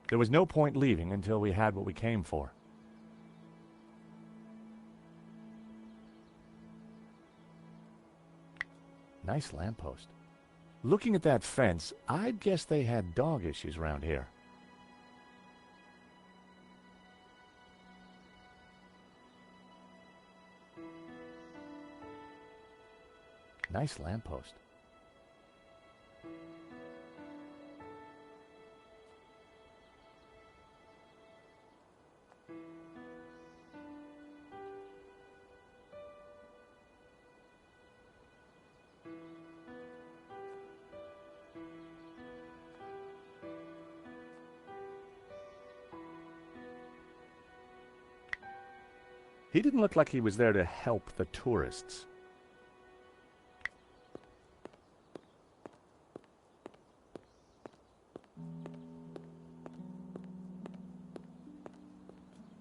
There was no point leaving until we had what we came for. Nice lamppost. Looking at that fence, I'd guess they had dog issues around here. Nice lamppost. He didn't look like he was there to help the tourists.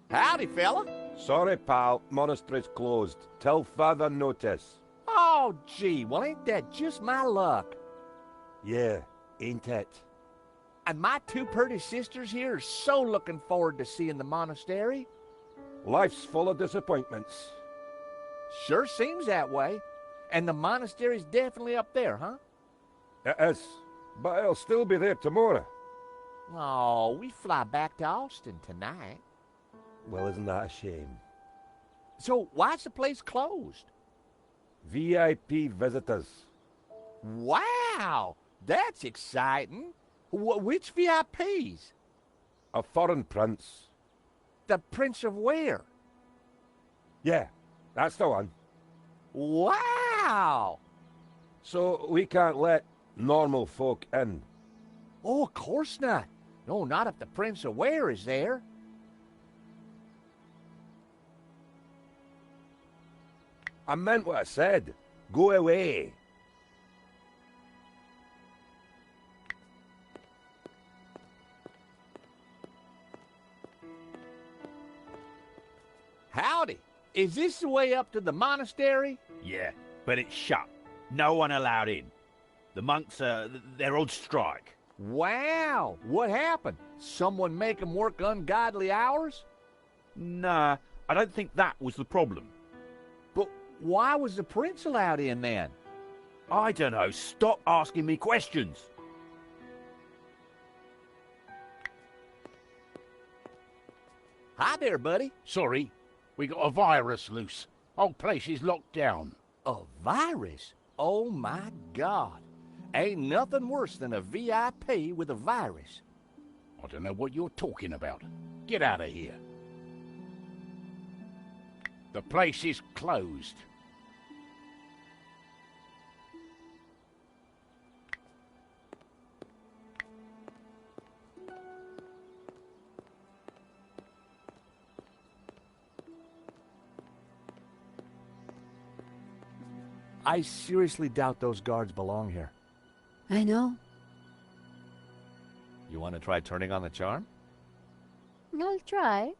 Howdy, fella. Sorry, pal. Monastery's closed. Till further notice. Oh, gee, well, ain't that just my luck? Yeah, ain't it? And my two pretty sisters here are so looking forward to seeing the monastery. Life's full of disappointments. Sure seems that way. And the monastery's definitely up there, huh? It is, but it'll still be there tomorrow. Oh, we fly back to Austin tonight. Well, isn't that a shame? So why's the place closed? VIP visitors. Wow, that's exciting. Which VIPs? A foreign prince. The Prince of where? Yeah, that's the one. Wow! So we can't let normal folk in. Oh, of course not. No, not if the Prince of where is there. I meant what I said. Go away. Howdy. Is this the way up to the monastery? Yeah, but it's shut. No one allowed in. The monks, they're on strike. Wow, what happened? Someone make 'em work ungodly hours? Nah, I don't think that was the problem. But why was the prince allowed in then? I don't know. Stop asking me questions. Hi there, buddy. Sorry, we got a virus loose. Whole place is locked down. A virus? Oh my God. Ain't nothing worse than a VIP with a virus. I don't know what you're talking about. Get out of here. The place is closed. I seriously doubt those guards belong here. I know. You want to try turning on the charm? I'll try.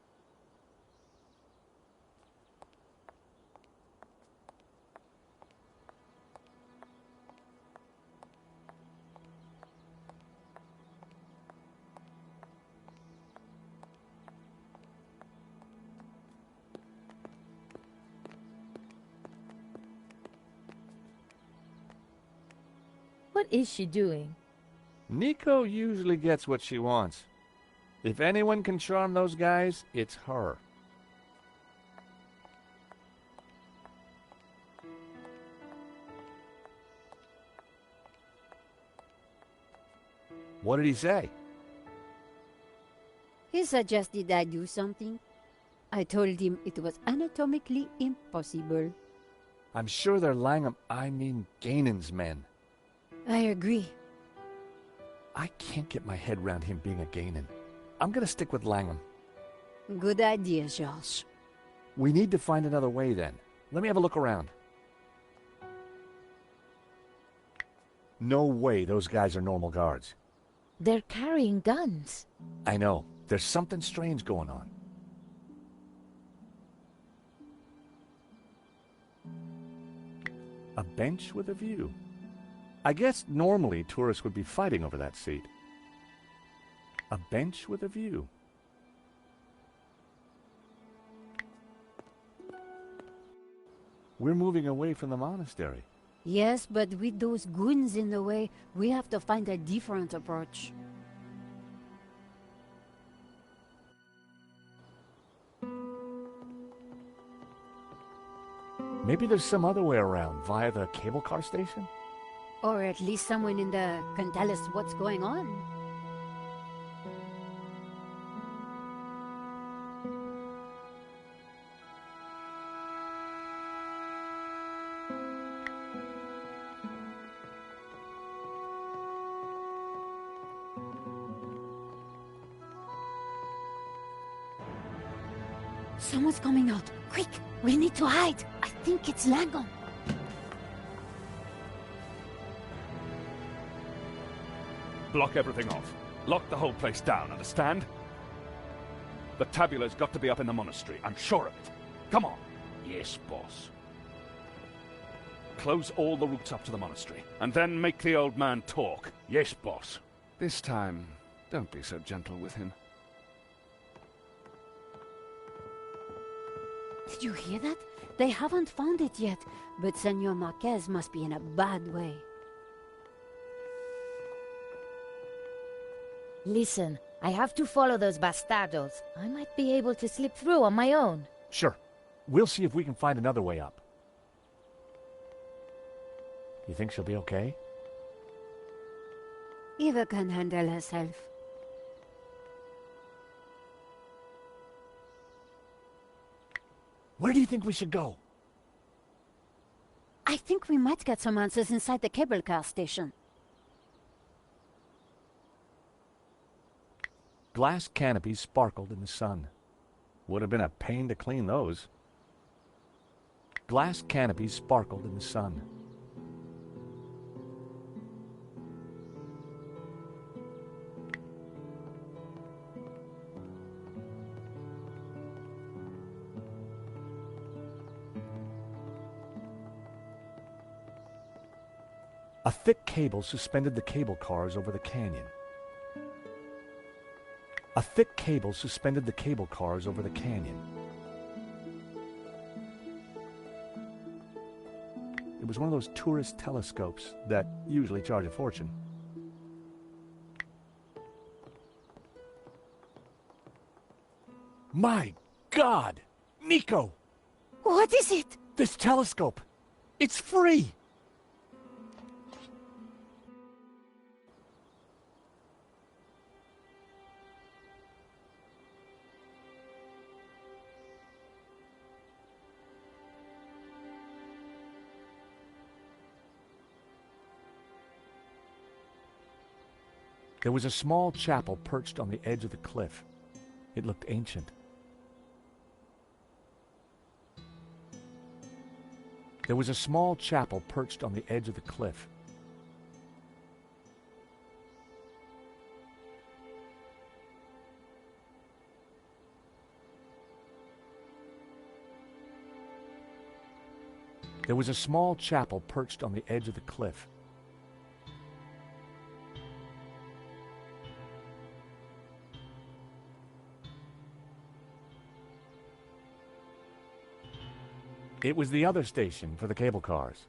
What is she doing? Nico usually gets what she wants. If anyone can charm those guys, it's her. What did he say? He suggested I do something. I told him it was anatomically impossible. I'm sure they're Ganon's men. I agree. I can't get my head around him being a Ganon. I'm gonna stick with Langham. Good idea, George. We need to find another way then. Let me have a look around. No way those guys are normal guards. They're carrying guns. I know. There's something strange going on. A bench with a view. I guess normally tourists would be fighting over that seat. A bench with a view. We're moving away from the monastery. Yes, but with those goons in the way, we have to find a different approach. Maybe there's some other way around, via the cable car station? Or at least someone in the can tell us what's going on. Someone's coming out. Quick! We need to hide! I think it's Langon. Block everything off. Lock the whole place down, understand? The tabula's got to be up in the monastery, I'm sure of it. Come on. Yes, boss. Close all the routes up to the monastery, and then make the old man talk. Yes, boss. This time, don't be so gentle with him. Did you hear that? They haven't found it yet, but Senor Marquez must be in a bad way. Listen, I have to follow those bastardos. I might be able to slip through on my own. Sure. We'll see if we can find another way up. You think she'll be okay? Eva can handle herself. Where do you think we should go? I think we might get some answers inside the cable car station. Glass canopies sparkled in the sun. Would have been a pain to clean those. Glass canopies sparkled in the sun. A thick cable suspended the cable cars over the canyon. A thick cable suspended the cable cars over the canyon. It was one of those tourist telescopes that usually charge a fortune. My God! Nico! What is it? This telescope! It's free! There was a small chapel perched on the edge of the cliff. It looked ancient. There was a small chapel perched on the edge of the cliff. There was a small chapel perched on the edge of the cliff. It was the other station for the cable cars.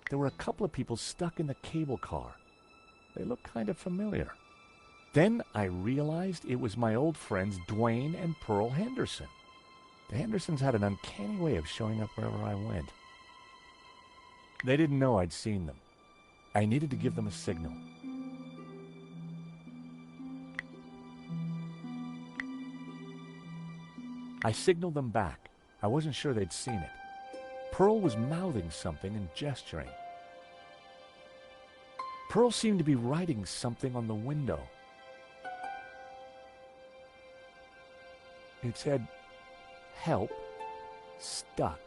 There were a couple of people stuck in the cable car. They looked kind of familiar. Then I realized it was my old friends Dwayne and Pearl Henderson. The Hendersons had an uncanny way of showing up wherever I went. They didn't know I'd seen them. I needed to give them a signal. I signaled them back. I wasn't sure they'd seen it. Pearl was mouthing something and gesturing. Pearl seemed to be writing something on the window. It said, "Help, stuck.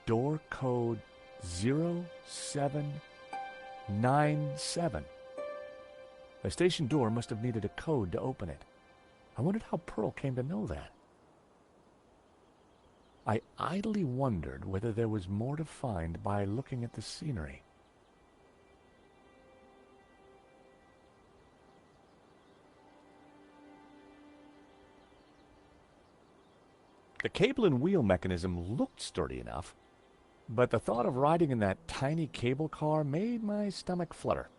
Door code 0797. The station door must have needed a code to open it. I wondered how Pearl came to know that. I idly wondered whether there was more to find by looking at the scenery. The cable and wheel mechanism looked sturdy enough, but the thought of riding in that tiny cable car made my stomach flutter.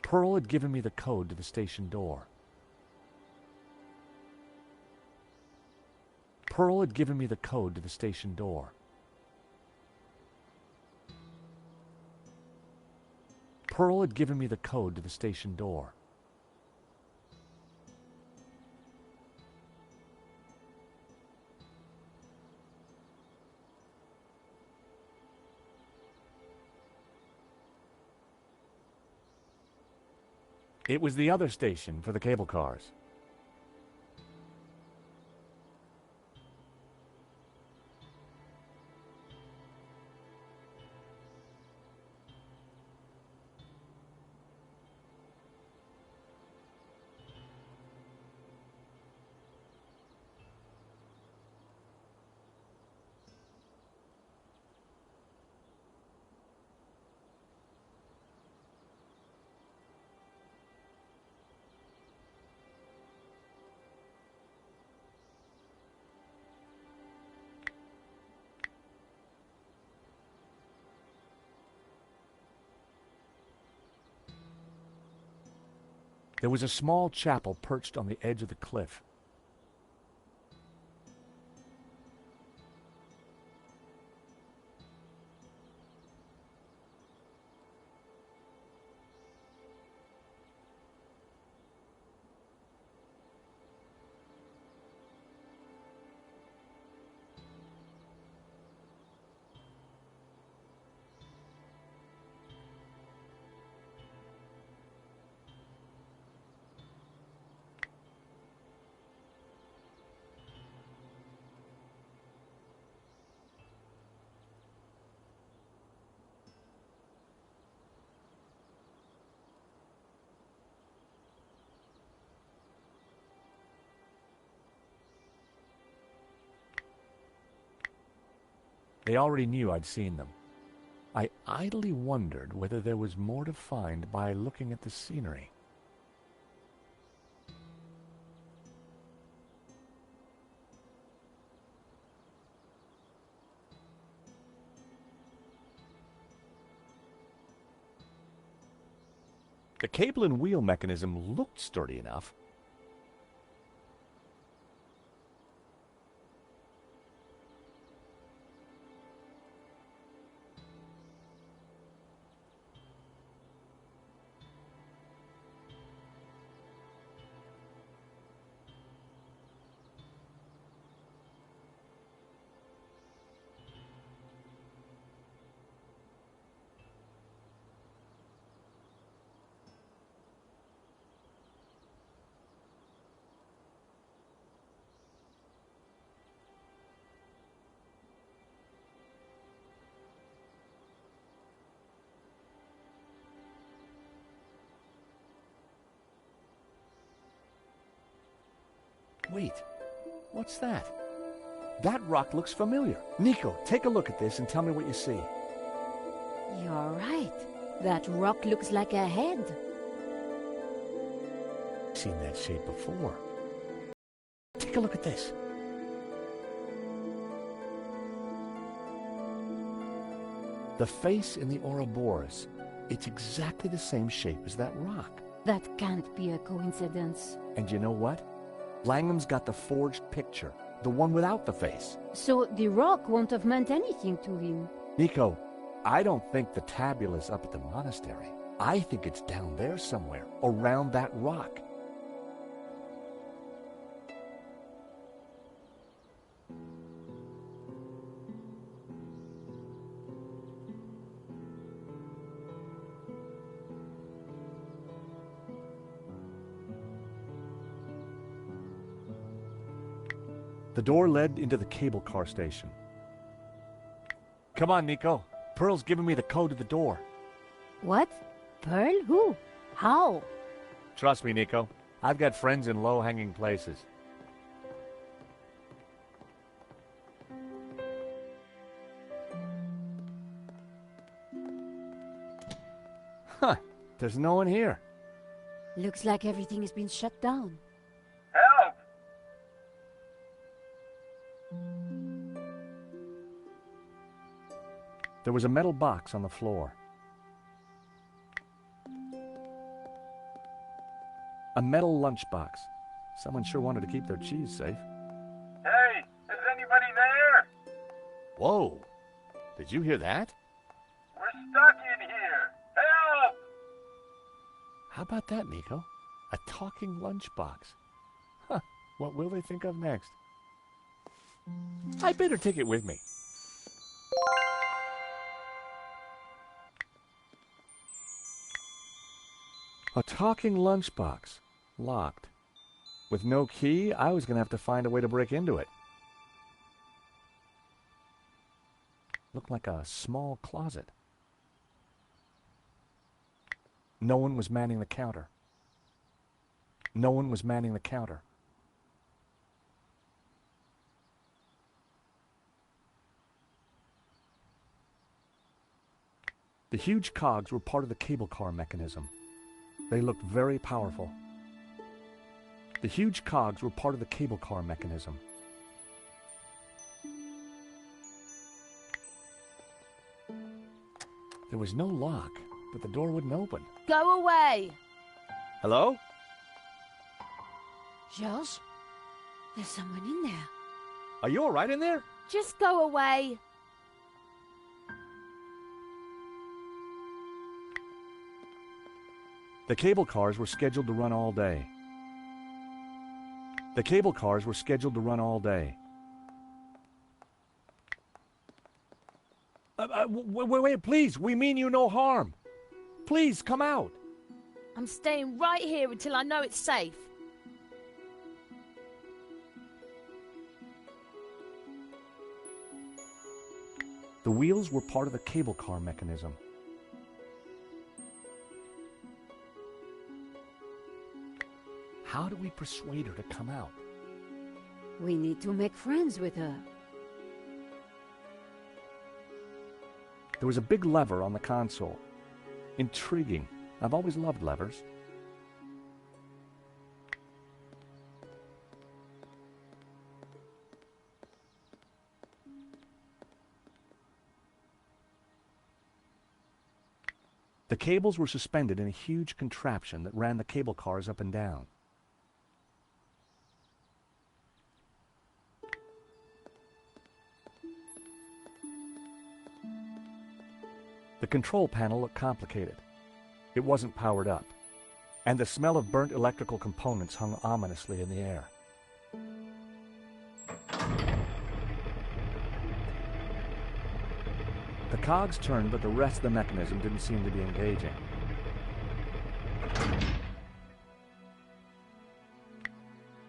Pearl had given me the code to the station door. Pearl had given me the code to the station door. Pearl had given me the code to the station door. It was the other station for the cable cars. There was a small chapel perched on the edge of the cliff. They already knew I'd seen them. I idly wondered whether there was more to find by looking at the scenery. The cable and wheel mechanism looked sturdy enough. Wait, what's that? That rock looks familiar. Nico, take a look at this and tell me what you see. You're right. That rock looks like a head. Seen that shape before. Take a look at this. The face in the Ouroboros, it's exactly the same shape as that rock. That can't be a coincidence. And you know what? Langham's got the forged picture, the one without the face. So the rock won't have meant anything to him. Nico, I don't think the tabula's up at the monastery. I think it's down there somewhere, around that rock. The door led into the cable car station. Come on, Nico. Pearl's giving me the code to the door. What? Pearl? Who? How? Trust me, Nico. I've got friends in low-hanging places. Huh. There's no one here. Looks like everything has been shut down. Help! There was a metal box on the floor. A metal lunchbox. Someone sure wanted to keep their cheese safe. Hey, is anybody there? Whoa! Did you hear that? We're stuck in here. Help! How about that, Nico? A talking lunchbox. Huh. What will they think of next? I better take it with me. A talking lunchbox. Locked. With no key, I was going to have to find a way to break into it. Looked like a small closet. No one was manning the counter. No one was manning the counter. The huge cogs were part of the cable car mechanism. They looked very powerful. The huge cogs were part of the cable car mechanism. There was no lock, but the door wouldn't open. Go away! Hello? Georges? There's someone in there. Are you all right in there? Just go away! The cable cars were scheduled to run all day. The cable cars were scheduled to run all day. Wait, please. We mean you no harm. Please, come out. I'm staying right here until I know it's safe. The wheels were part of the cable car mechanism. How do we persuade her to come out? We need to make friends with her. There was a big lever on the console. Intriguing. I've always loved levers. The cables were suspended in a huge contraption that ran the cable cars up and down. The control panel looked complicated. It wasn't powered up, and the smell of burnt electrical components hung ominously in the air. The cogs turned, but the rest of the mechanism didn't seem to be engaging.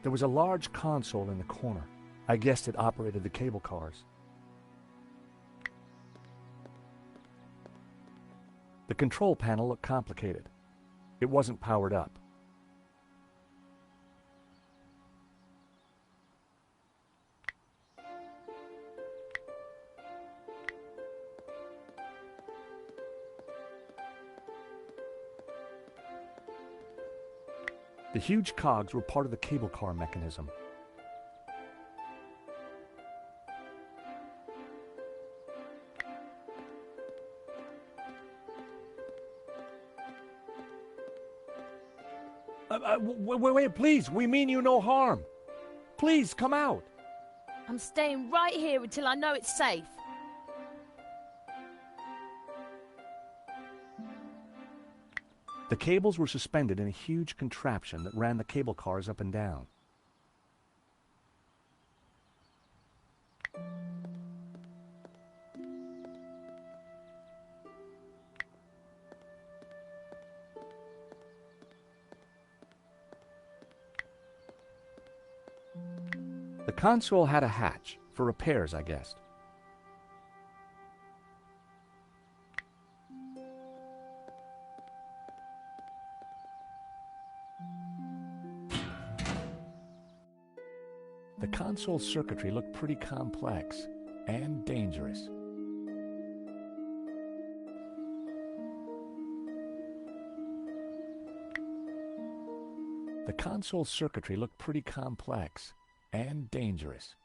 There was a large console in the corner. I guessed it operated the cable cars. The control panel looked complicated. It wasn't powered up. The huge cogs were part of the cable car mechanism. Wait, please. We mean you no harm. Please, come out. I'm staying right here until I know it's safe. The cables were suspended in a huge contraption that ran the cable cars up and down. The console had a hatch, for repairs, I guessed. The console circuitry looked pretty complex and dangerous. The console circuitry looked pretty complex and dangerous.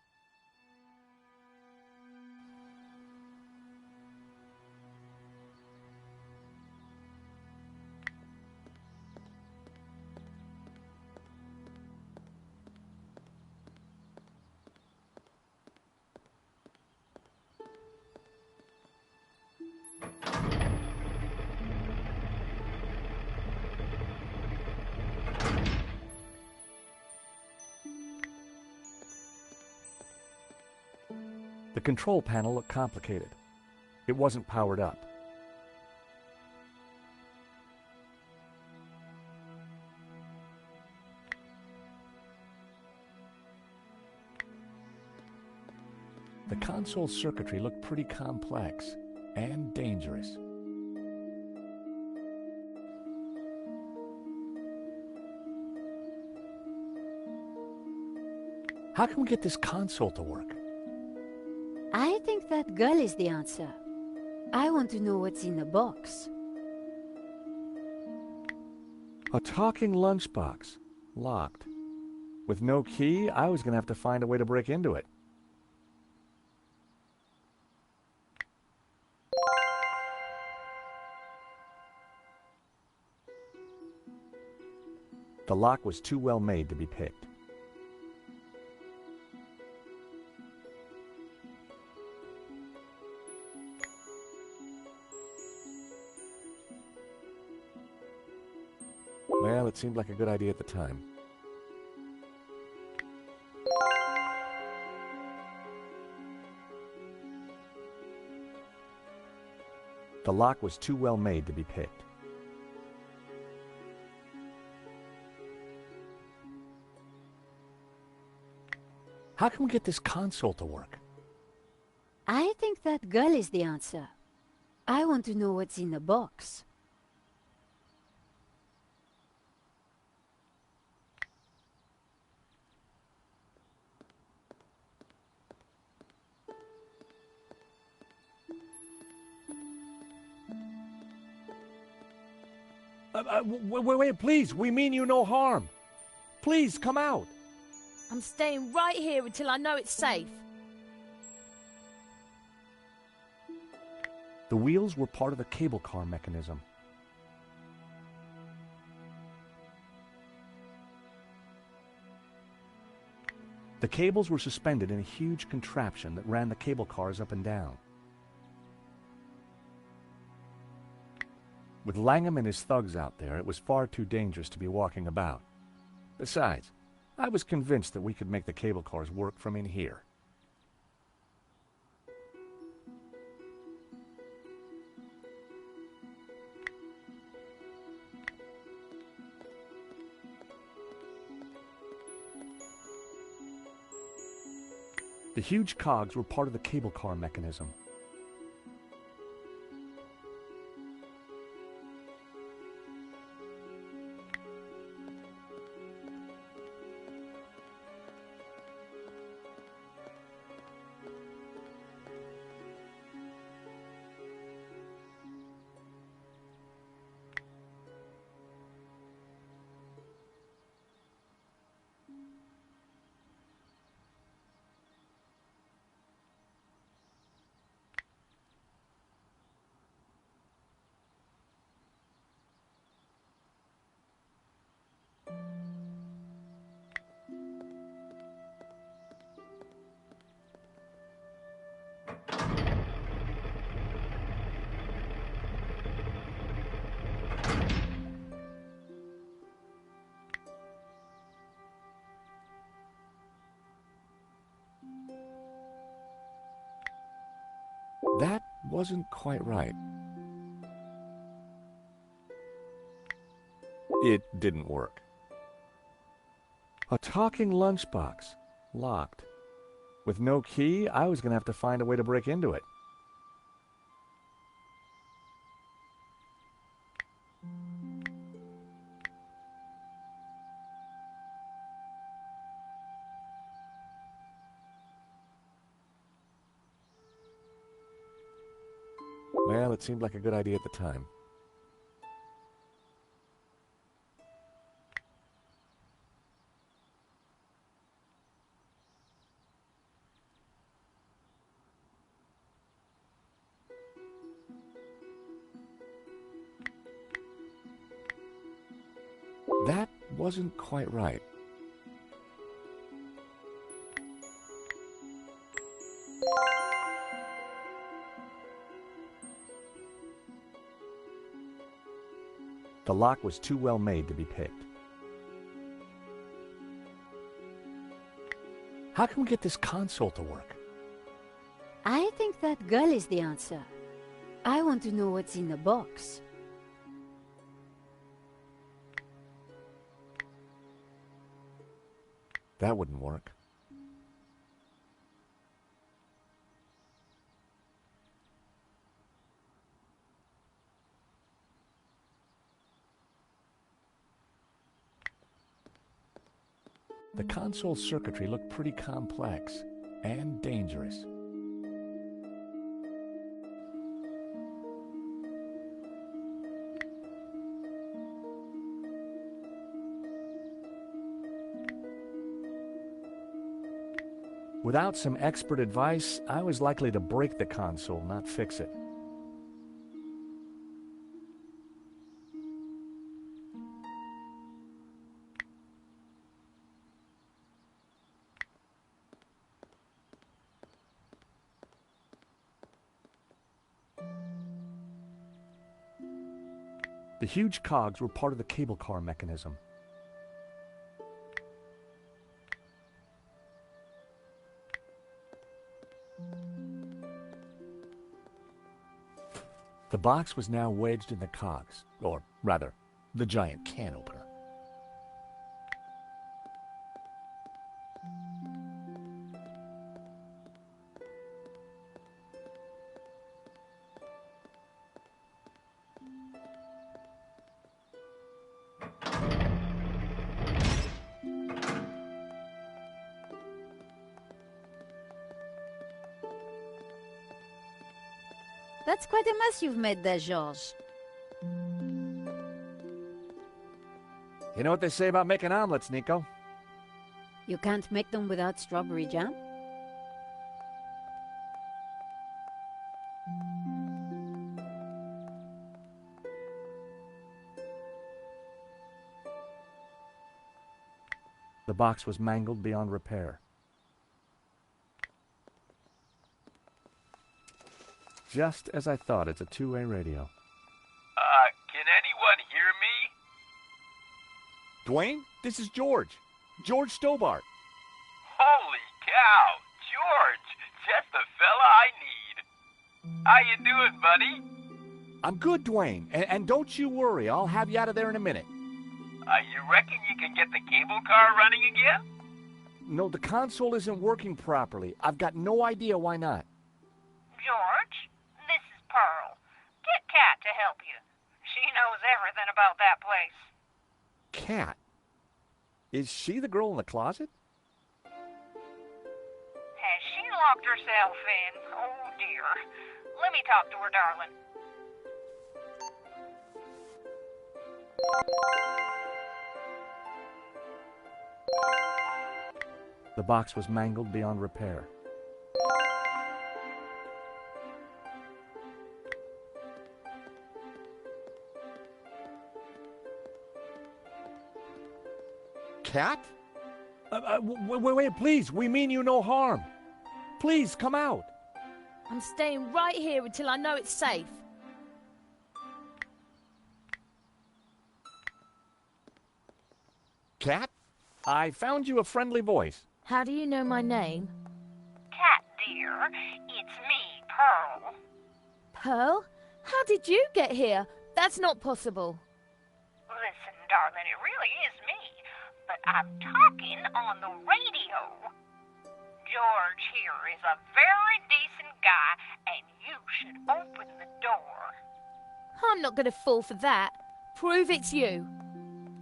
The control panel looked complicated. It wasn't powered up. The console circuitry looked pretty complex and dangerous. How can we get this console to work? I think that girl is the answer. I want to know what's in the box. A talking lunchbox. Locked. With no key, I was going to have to find a way to break into it. The lock was too well made to be picked. Well, it seemed like a good idea at the time. The lock was too well made to be picked. How can we get this console to work? I think that girl is the answer. I want to know what's in the box. Wait, please. We mean you no harm. Please, come out. I'm staying right here until I know it's safe. The wheels were part of the cable car mechanism. The cables were suspended in a huge contraption that ran the cable cars up and down. With Langham and his thugs out there, it was far too dangerous to be walking about. Besides, I was convinced that we could make the cable cars work from in here. The huge cogs were part of the cable car mechanism. wasn't quite right. It didn't work. A talking lunchbox. Locked. With no key, I was going to have to find a way to break into it. Well, it seemed like a good idea at the time. That wasn't quite right. The lock was too well made to be picked. How can we get this console to work? I think that girl is the answer. I want to know what's in the box. That wouldn't work. The console circuitry looked pretty complex and dangerous. Without some expert advice, I was likely to break the console, not fix it. The huge cogs were part of the cable car mechanism. The box was now wedged in the cogs, or rather, the giant can opener. That's quite a mess you've made there, George. You know what they say about making omelets, Nico? You can't make them without strawberry jam? The box was mangled beyond repair. Just as I thought, it's a two-way radio. Can anyone hear me? Dwayne, this is George. George Stobart. Holy cow, George, just the fella I need. How you doing, buddy? I'm good, Dwayne, and don't you worry, I'll have you out of there in a minute. You reckon you can get the cable car running again? No, the console isn't working properly. I've got no idea why not. George, this is Pearl. Get Kat to help you. She knows everything about that place. Kat? Is she the girl in the closet? Has she locked herself in? Oh, dear. Let me talk to her, darling. The box was mangled beyond repair. Cat? Wait, please. We mean you no harm. Please, come out. I'm staying right here until I know it's safe. Cat? I found you a friendly voice. How do you know my name? Kat, dear, it's me, Pearl. Pearl, how did you get here? That's not possible. Listen, darling, it really is me, but I'm talking on the radio. George here is a very decent guy, and you should open the door. I'm not going to fall for that. Prove it's you.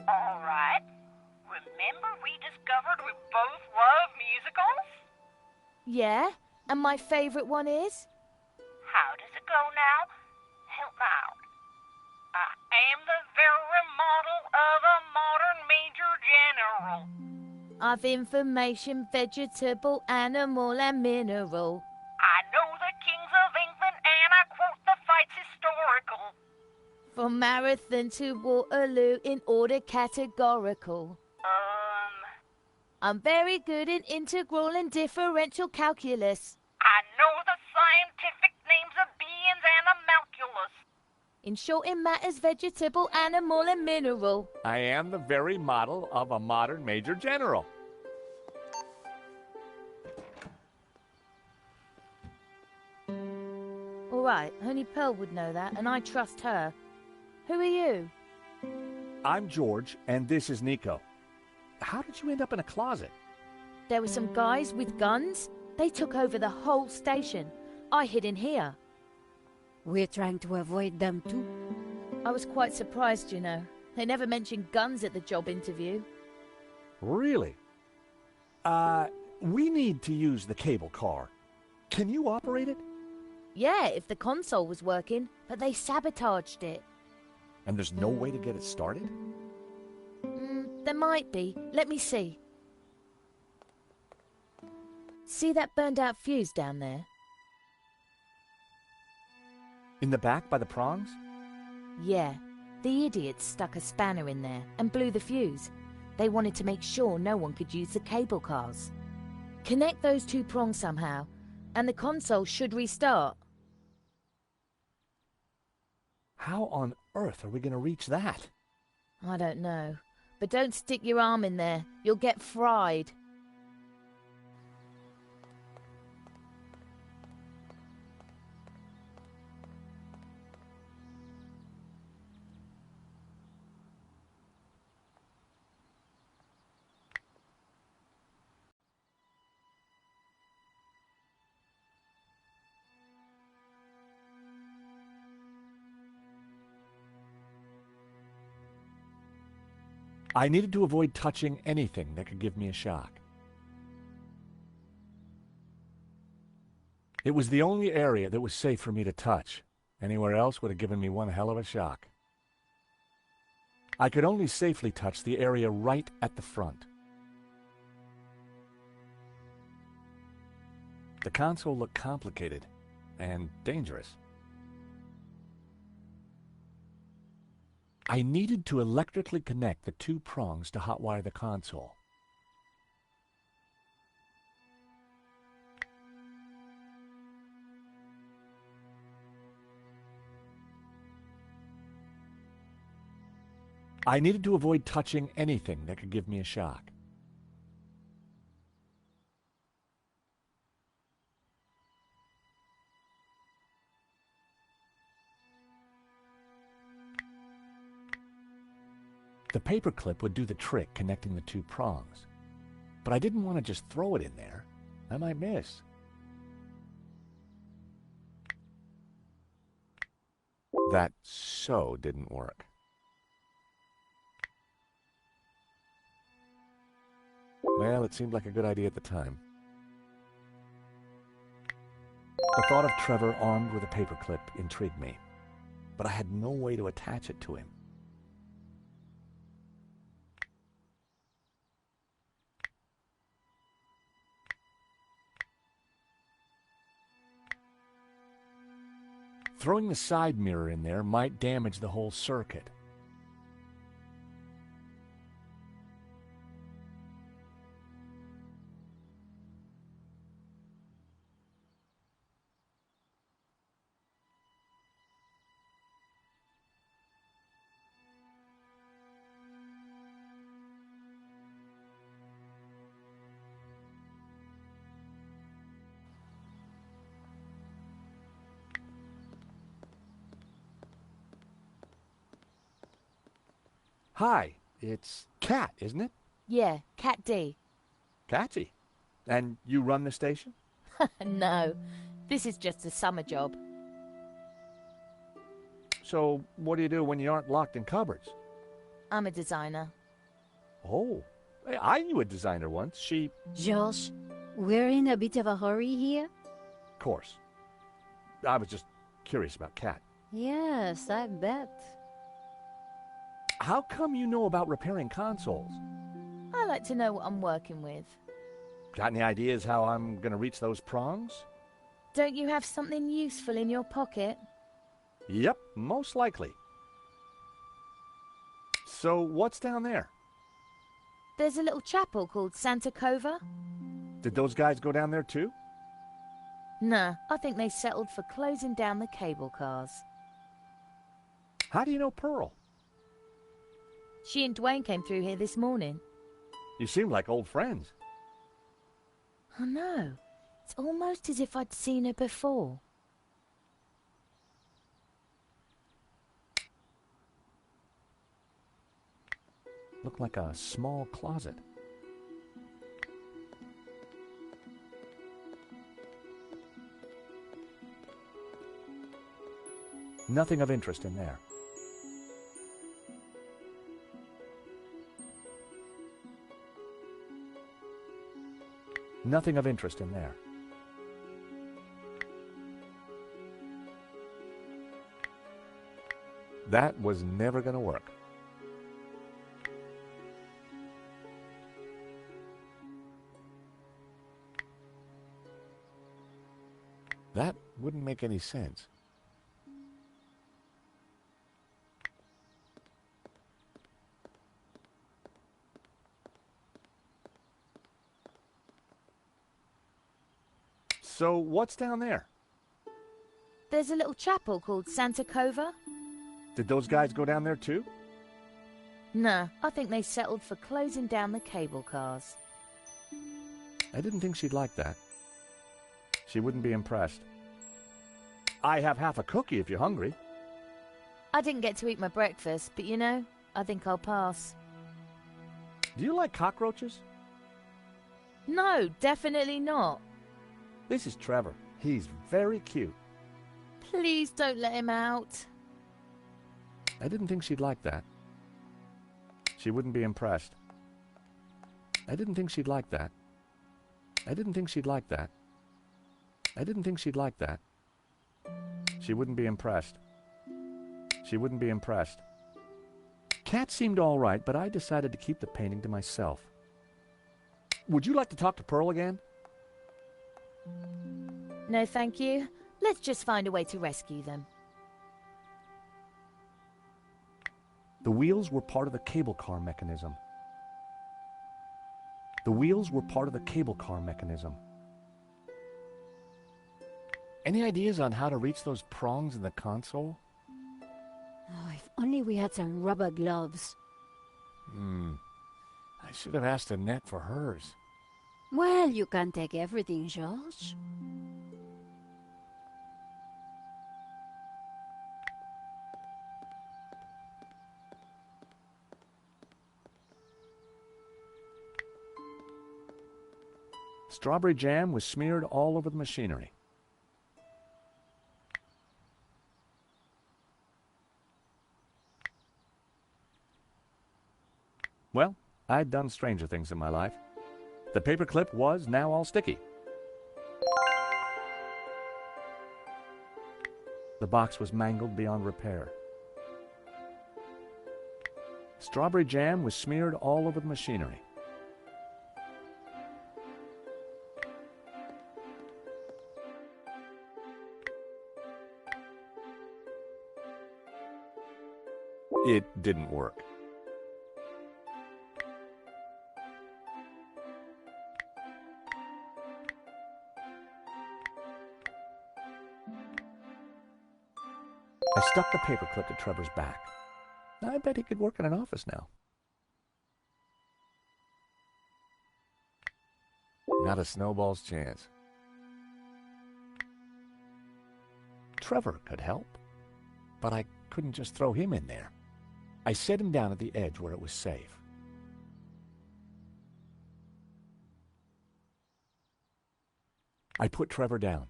All right. Remember we discovered we both love musicals? Yeah? And my favourite one is? How does it go now? Help me out. I am the very model of a modern major general. Of information, vegetable, animal, and mineral. I know the kings of England, and I quote the fights historical. From Marathon to Waterloo in order categorical. I'm very good in integral and differential calculus. I know the scientific names of beings and of malculus. In short, in matters, vegetable, animal, and mineral. I am the very model of a modern major general. All right, only Pearl would know that, and I trust her. Who are you? I'm George, and this is Nico. How did you end up in a closet? There were some guys with guns. They took over the whole station. I hid in here. We're trying to avoid them too. I was quite surprised, you know. They never mentioned guns at the job interview. Really? We need to use the cable car. Can you operate it? Yeah, if the console was working, but they sabotaged it. And there's no way to get it started? There might be. Let me see. See that burned out fuse down there? In the back by the prongs? Yeah. The idiots stuck a spanner in there and blew the fuse. They wanted to make sure no one could use the cable cars. Connect those two prongs somehow, and the console should restart. How on earth are we going to reach that? I don't know. But don't stick your arm in there. You'll get fried. I needed to avoid touching anything that could give me a shock. It was the only area that was safe for me to touch. Anywhere else would have given me one hell of a shock. I could only safely touch the area right at the front. The console looked complicated and dangerous. I needed to electrically connect the two prongs to hotwire the console. I needed to avoid touching anything that could give me a shock. The paperclip would do the trick connecting the two prongs. But I didn't want to just throw it in there. I might miss. That so didn't work. Well, it seemed like a good idea at the time. The thought of Trevor armed with a paperclip intrigued me, but I had no way to attach it to him. Throwing the side mirror in there might damage the whole circuit. Hi, it's Cat, isn't it? Yeah, Cat D. Catsy. And you run the station? No, this is just a summer job. So what do you do when you aren't locked in cupboards? I'm a designer. Oh, I knew a designer once. She... George, we're in a bit of a hurry here. Of course. I was just curious about Cat. Yes, I bet. How come you know about repairing consoles? I like to know what I'm working with. Got any ideas how I'm going to reach those prongs? Don't you have something useful in your pocket? Yep, most likely. So what's down there? There's a little chapel called Santa Cova. Did those guys go down there too? Nah, I think they settled for closing down the cable cars. How do you know Pearl? She and Dwayne came through here this morning. You seem like old friends. I know. It's almost as if I'd seen her before. Looked like a small closet. Nothing of interest in there. Nothing of interest in there. That was never going to work. That wouldn't make any sense. So what's down there? There's a little chapel called Santa Cova. Did those guys go down there too? Nah, I think they settled for closing down the cable cars. I didn't think she'd like that. She wouldn't be impressed. I have half a cookie if you're hungry. I didn't get to eat my breakfast, but you know, I think I'll pass. Do you like cockroaches? No, definitely not. This is Trevor. He's very cute. Please don't let him out. I didn't think she'd like that. She wouldn't be impressed. I didn't think she'd like that. I didn't think she'd like that. I didn't think she'd like that. She wouldn't be impressed. She wouldn't be impressed. Cat seemed all right, but I decided to keep the painting to myself. Would you like to talk to Pearl again? No, thank you. Let's just find a way to rescue them. The wheels were part of the cable car mechanism. The wheels were part of the cable car mechanism. Any ideas on how to reach those prongs in the console? Oh, if only we had some rubber gloves. I should have asked Annette for hers. Well, you can't take everything, George. Strawberry jam was smeared all over the machinery. Well, I'd done stranger things in my life. The paperclip was now all sticky. The box was mangled beyond repair. Strawberry jam was smeared all over the machinery. It didn't work. I stuck the paperclip to Trevor's back. I bet he could work in an office now. Not a snowball's chance. Trevor could help, but I couldn't just throw him in there. I set him down at the edge where it was safe. I put Trevor down.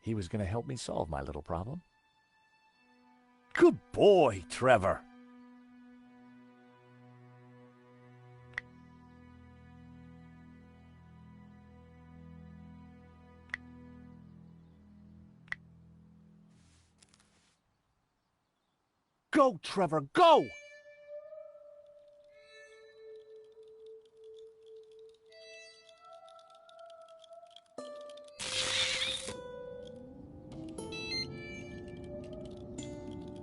He was going to help me solve my little problem. Good boy, Trevor. Go, Trevor, go!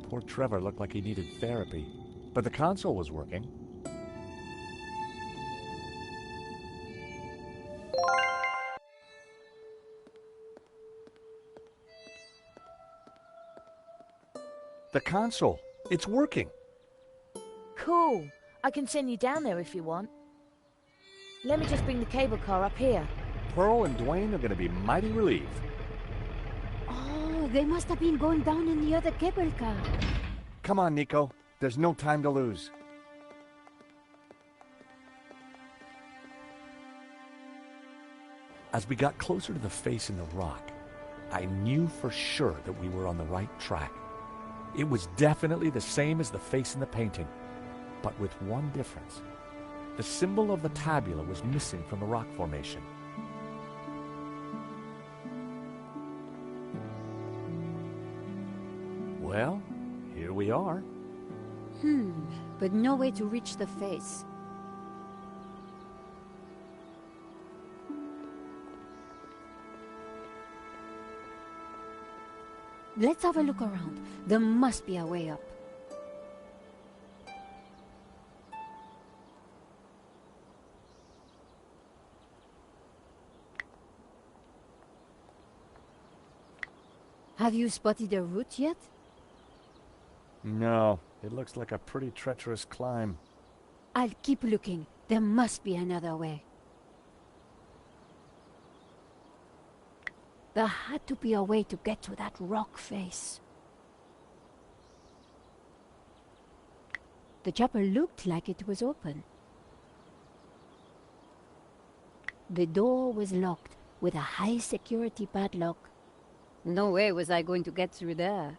Poor Trevor looked like he needed therapy, but the console was working. The console, it's working. Cool. I can send you down there if you want. Let me just bring the cable car up here. Pearl and Dwayne are going to be mighty relieved. Oh, they must have been going down in the other cable car. Come on, Nico. There's no time to lose. As we got closer to the face in the rock, I knew for sure that we were on the right track. It was definitely the same as the face in the painting, but with one difference. The symbol of the tabula was missing from the rock formation. Well, here we are. But no way to reach the face. Let's have a look around. There must be a way up. Have you spotted a route yet? No, it looks like a pretty treacherous climb. I'll keep looking. There must be another way. There had to be a way to get to that rock face. The chapel looked like it was open. The door was locked with a high-security padlock. No way was I going to get through there.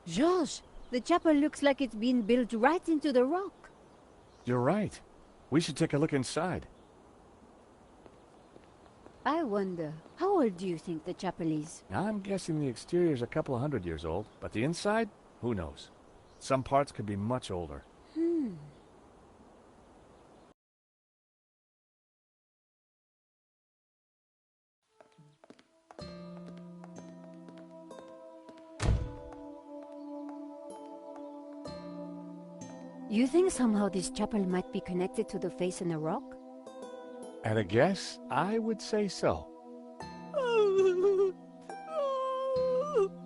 George, the chapel looks like it's been built right into the rock. You're right. We should take a look inside. I wonder, how old do you think the chapel is? I'm guessing the exterior's a couple of 100 years old, but the inside? Who knows? Some parts could be much older. You think somehow this chapel might be connected to the face in the rock? At a guess, I would say so.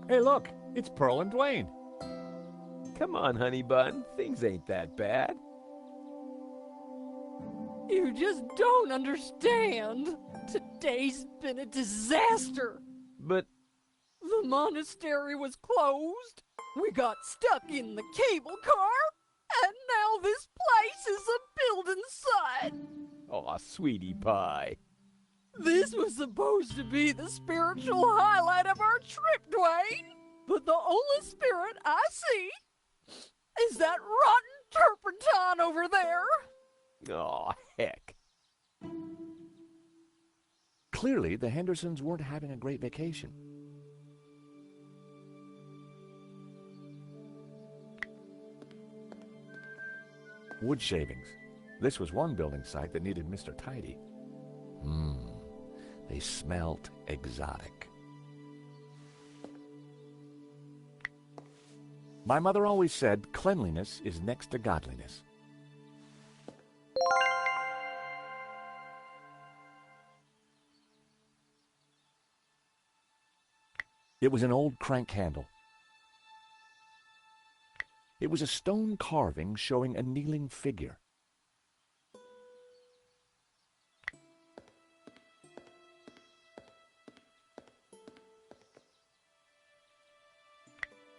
Hey, look! It's Pearl and Dwayne. Come on, honey bun. Things ain't that bad. You just don't understand. Today's been a disaster. But the monastery was closed. We got stuck in the cable car. And now this place is a building site. Aw, sweetie pie. This was supposed to be the spiritual highlight of our trip, Dwayne. But the only spirit I see is that rotten turpentine over there. Aw, heck. Clearly, the Hendersons weren't having a great vacation. Wood shavings. This was one building site that needed Mr. Tidy. They smelt exotic. My mother always said cleanliness is next to godliness. It was an old crank handle. It was a stone carving showing a kneeling figure.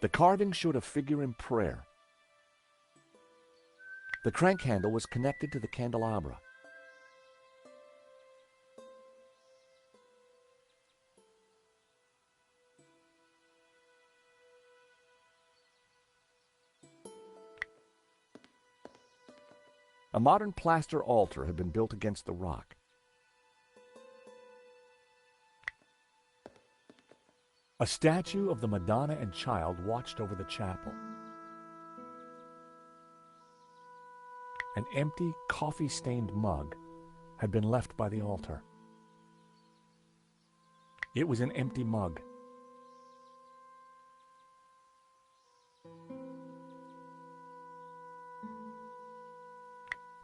The carving showed a figure in prayer. The crank handle was connected to the candelabra. A modern plaster altar had been built against the rock. A statue of the Madonna and Child watched over the chapel. An empty, coffee-stained mug had been left by the altar. It was an empty mug.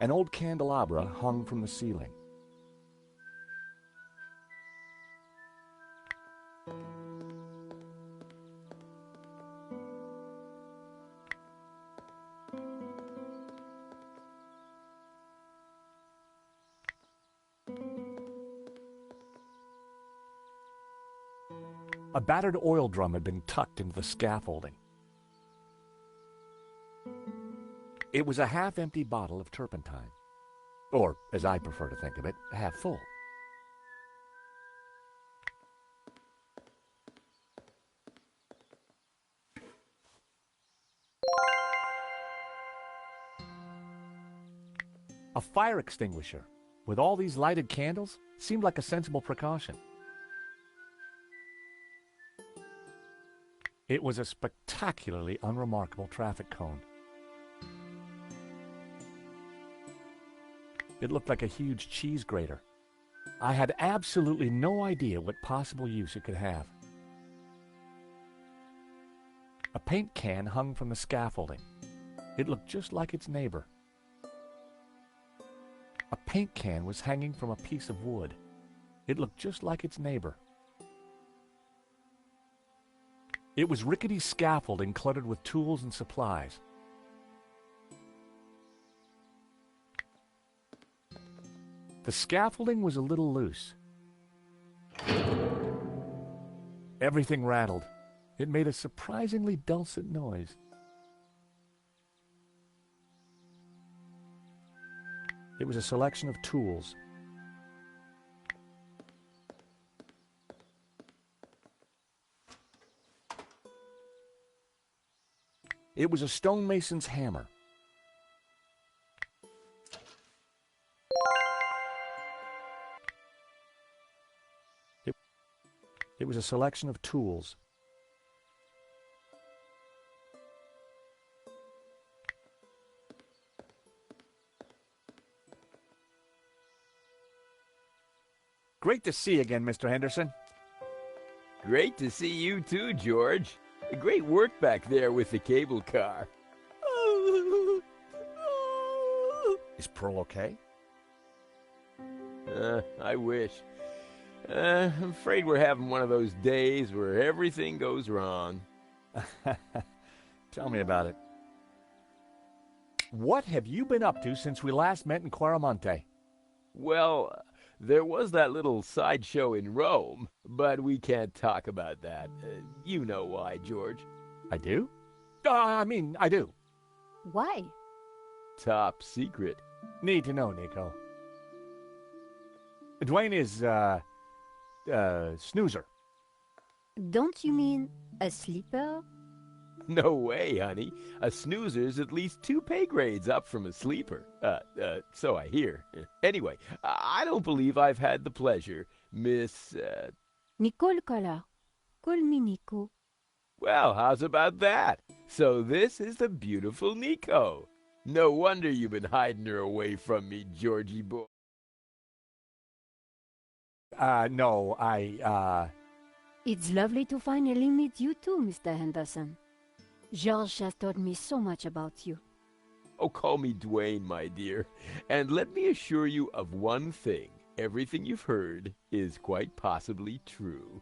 An old candelabra hung from the ceiling. A battered oil drum had been tucked into the scaffolding. It was a half-empty bottle of turpentine, or, as I prefer to think of it, half full. A fire extinguisher, with all these lighted candles, seemed like a sensible precaution. It was a spectacularly unremarkable traffic cone. It looked like a huge cheese grater. I had absolutely no idea what possible use it could have. A paint can hung from the scaffolding. It looked just like its neighbor. A paint can was hanging from a piece of wood. It looked just like its neighbor. It was rickety scaffolding cluttered with tools and supplies. The scaffolding was a little loose. Everything rattled. It made a surprisingly dulcet noise. It was a selection of tools. It was a stonemason's hammer. It was a selection of tools. Great to see you again, Mr. Henderson. Great to see you too, George. Great work back there with the cable car. Is Pearl okay? I wish. I'm afraid we're having one of those days where everything goes wrong. Tell me about it. What have you been up to since we last met in Quaramonte? Well, there was that little sideshow in Rome, but we can't talk about that. You know why, George. I do? I do. Why? Top secret. Need to know, Nico. Dwayne is, snoozer. Don't you mean a sleeper? No way, honey. A snoozer's at least 2 pay grades up from a sleeper. So I hear. Anyway, I don't believe I've had the pleasure, Miss, Nicole Collar. Call me Nico. Well, how's about that? So this is the beautiful Nico. No wonder you've been hiding her away from me, Georgie boy. No, It's lovely to finally meet you too, Mr. Henderson. George has told me so much about you. Oh, call me Dwayne, my dear. And let me assure you of one thing. Everything you've heard is quite possibly true.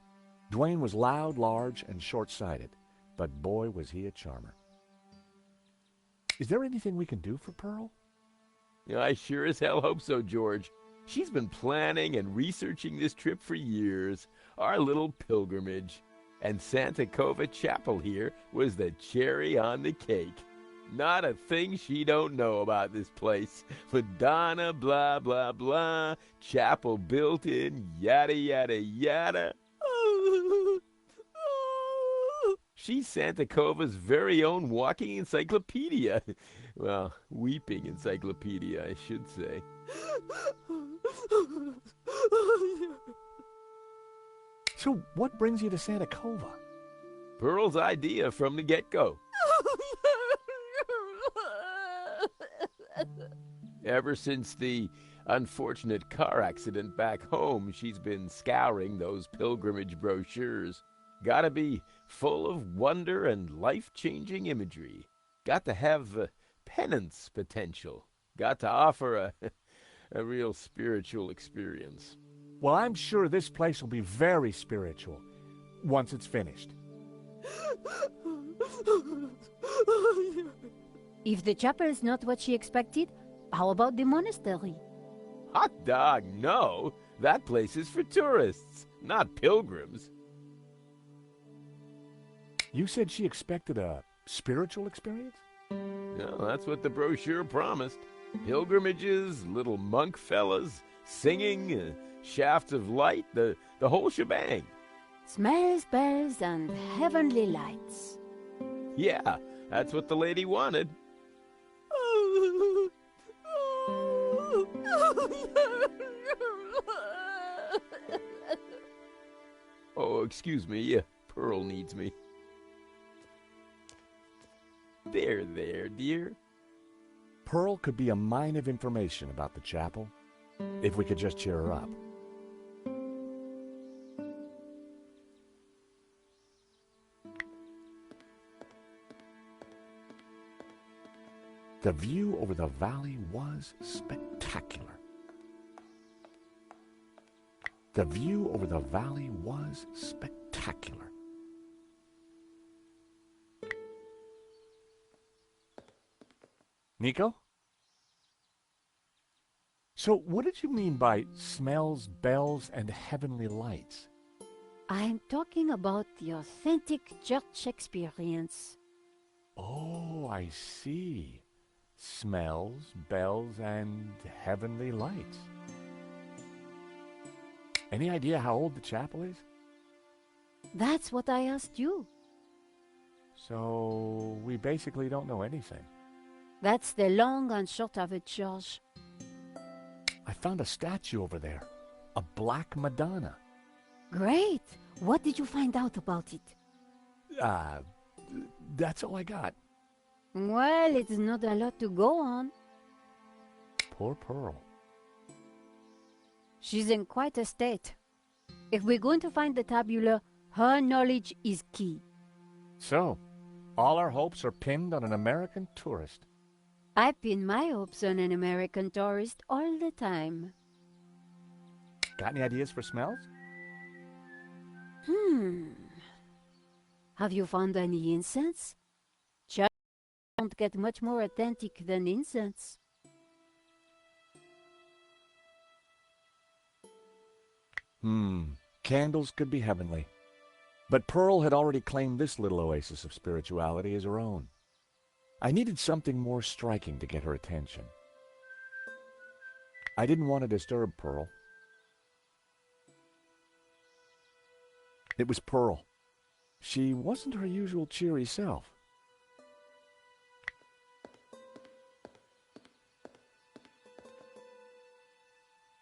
Dwayne was loud, large, and short-sighted, but boy was he a charmer. Is there anything we can do for Pearl? I sure as hell hope so, George. She's been planning and researching this trip for years, our little pilgrimage. And Santa Cova Chapel here was the cherry on the cake. Not a thing she don't know about this place. Madonna, blah, blah, blah. Chapel built in, yada, yada, yada. She's Santa Cova's very own walking encyclopedia. Well, weeping encyclopedia, I should say. So what brings you to Santa Cova? Pearl's idea from the get-go. Ever since the unfortunate car accident back home, she's been scouring those pilgrimage brochures. Gotta be full of wonder and life-changing imagery. Got to have penance potential. Got to offer a real spiritual experience. Well, I'm sure this place will be very spiritual once it's finished. If the chapel is not what she expected, how about the monastery? Hot dog, no. That place is for tourists, not pilgrims. You said she expected a spiritual experience? No, that's what the brochure promised. Pilgrimages, little monk fellas, singing, shafts of light, the whole shebang. Smells, bells, and heavenly lights. Yeah, that's what the lady wanted. Oh, excuse me, Pearl needs me. There, dear. Pearl could be a mine of information about the chapel, if we could just cheer her up. The view over the valley was spectacular. The view over the valley was spectacular. Nico? So what did you mean by smells, bells, and heavenly lights? I'm talking about the authentic church experience. Oh, I see. Smells, bells, and heavenly lights. Any idea how old the chapel is? That's what I asked you. So we basically don't know anything. That's the long and short of it, George. I found a statue over there. A black Madonna. Great! What did you find out about it? That's all I got. Well, it's not a lot to go on. Poor Pearl. She's in quite a state. If we're going to find the tabula, her knowledge is key. So, all our hopes are pinned on an American tourist. I pin my hopes on an American tourist all the time. Got any ideas for smells? Have you found any incense? Just don't get much more authentic than incense. Candles could be heavenly. But Pearl had already claimed this little oasis of spirituality as her own. I needed something more striking to get her attention. I didn't want to disturb Pearl. It was Pearl. She wasn't her usual cheery self.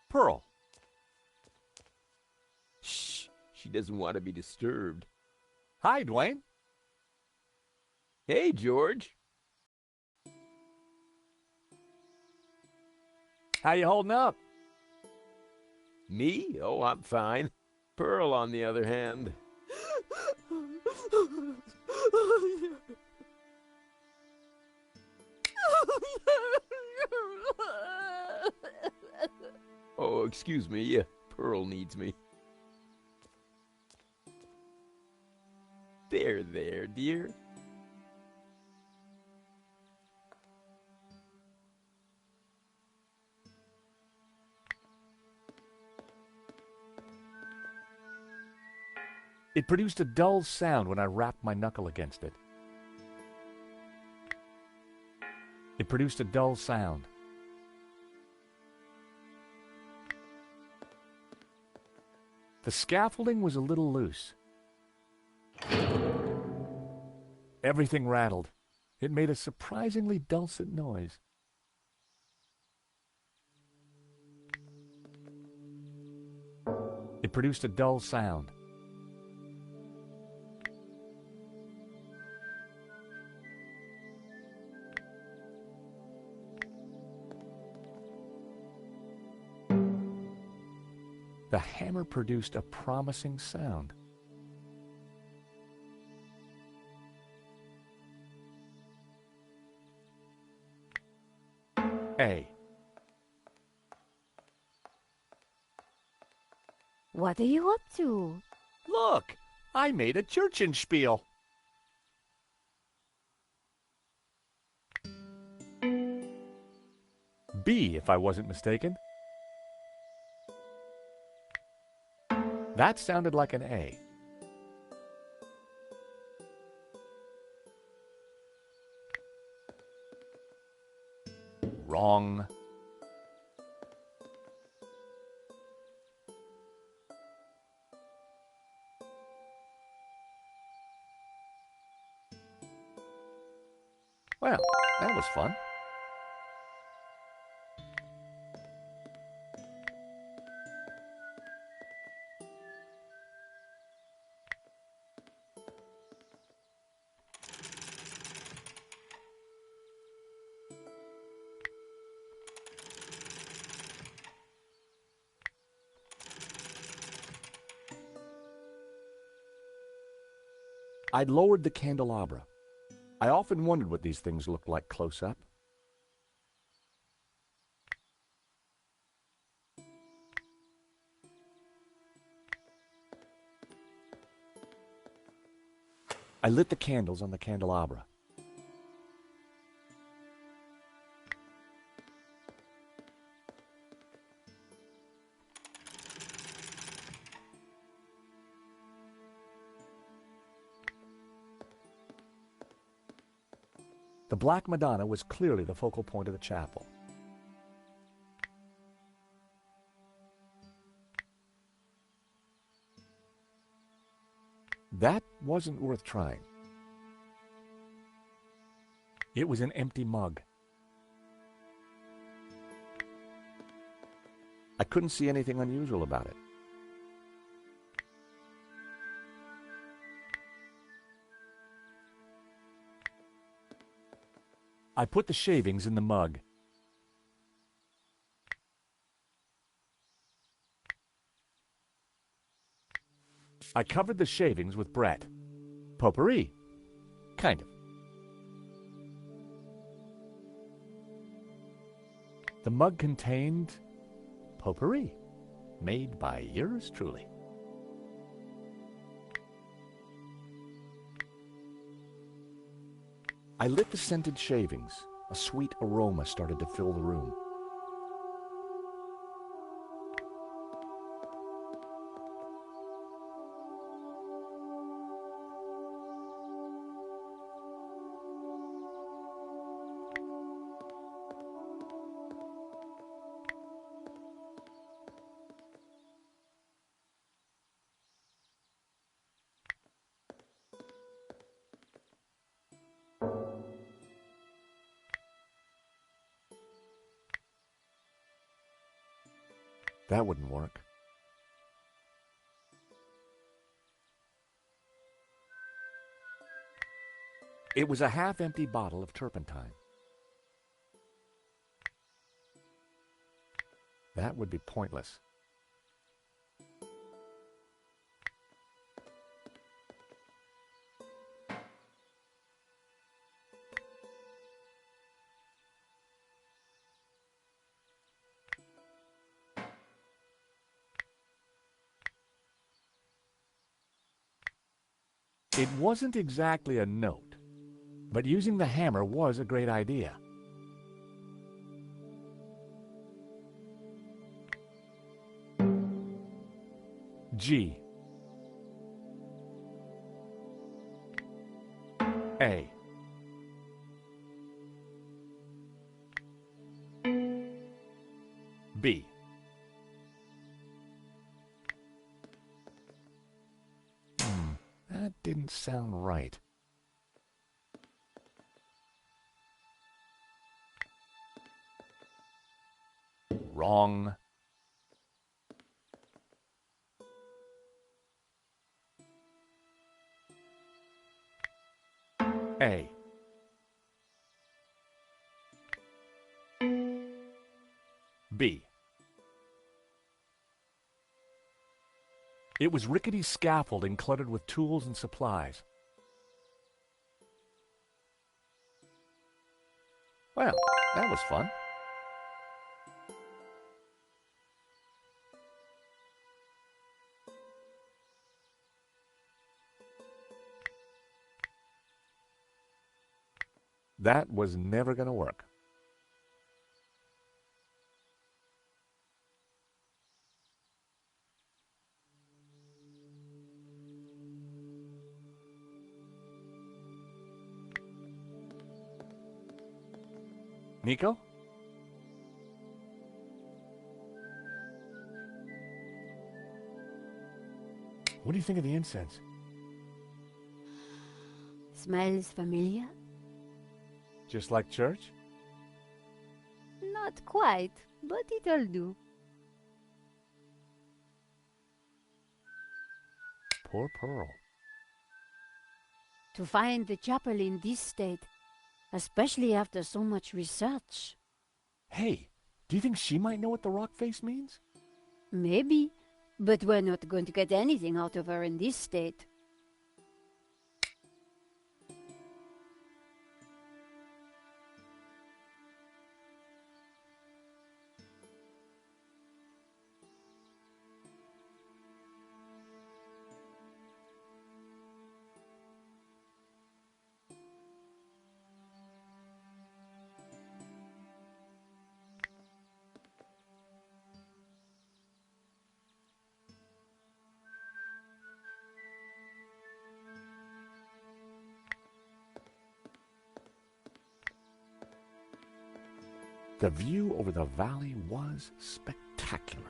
Pearl. Shh, she doesn't want to be disturbed. Hi, Dwayne. Hey, George. How you holding up? Me? Oh, I'm fine. Pearl, on the other hand. Oh, excuse me. Pearl needs me. There, dear. It produced a dull sound when I rapped my knuckle against it. It produced a dull sound. The scaffolding was a little loose. Everything rattled. It made a surprisingly dulcet noise. It produced a dull sound. The hammer produced a promising sound. A. What are you up to? Look, I made a Churchenspiel. B, if I wasn't mistaken. That sounded like an A. Wrong. Well, that was fun. I'd lowered the candelabra. I often wondered what these things looked like close up. I lit the candles on the candelabra. The Black Madonna was clearly the focal point of the chapel. That wasn't worth trying. It was an empty mug. I couldn't see anything unusual about it. I put the shavings in the mug. I covered the shavings with Brett. Potpourri. Kind of. The mug contained potpourri, made by yours truly. I lit the scented shavings. A sweet aroma started to fill the room. That wouldn't work. It was a half-empty bottle of turpentine. That would be pointless. It wasn't exactly a note, but using the hammer was a great idea. G. A. B. That didn't sound right. Wrong. A. B. It was rickety scaffolding cluttered with tools and supplies. Well, that was fun. That was never going to work. Nico? What do you think of the incense? Smells familiar? Just like church? Not quite, but it'll do. Poor Pearl. To find the chapel in this state, especially after so much research. Hey, do you think she might know what the rock face means? Maybe, but we're not going to get anything out of her in this state. The view over the valley was spectacular.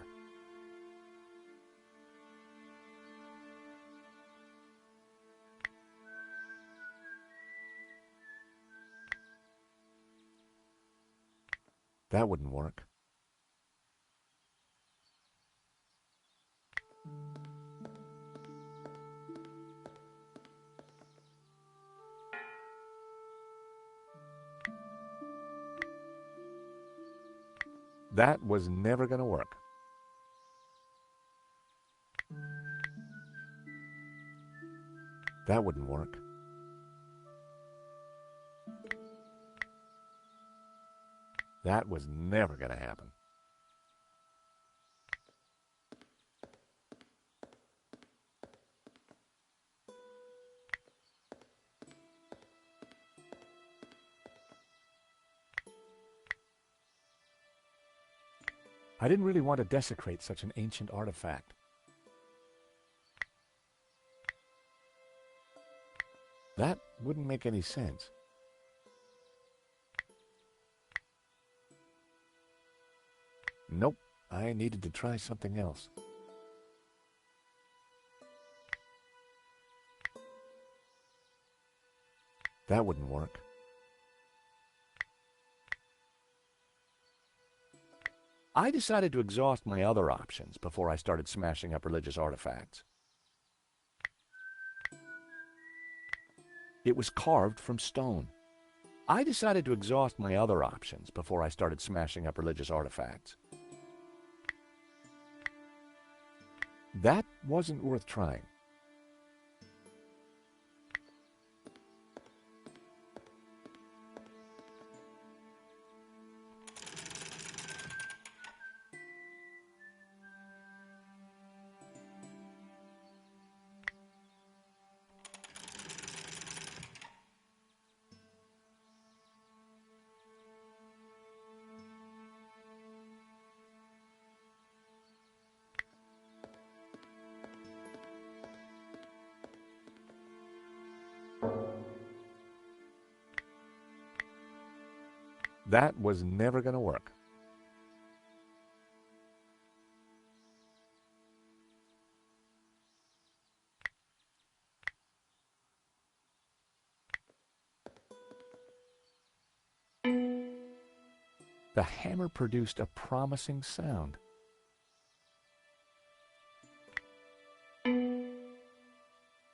That wouldn't work. That was never going to work. That wouldn't work. That was never going to happen. I didn't really want to desecrate such an ancient artifact. That wouldn't make any sense. Nope, I needed to try something else. That wouldn't work. I decided to exhaust my other options before I started smashing up religious artifacts. It was carved from stone. I decided to exhaust my other options before I started smashing up religious artifacts. That wasn't worth trying. That was never going to work. The hammer produced a promising sound.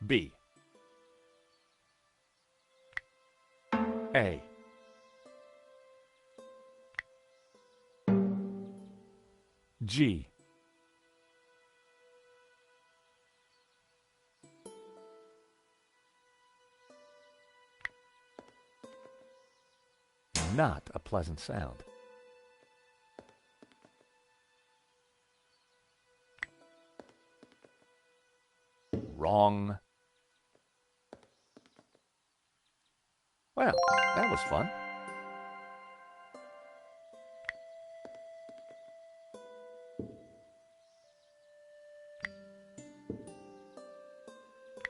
B. A. G. Not a pleasant sound. Wrong. Well, that was fun.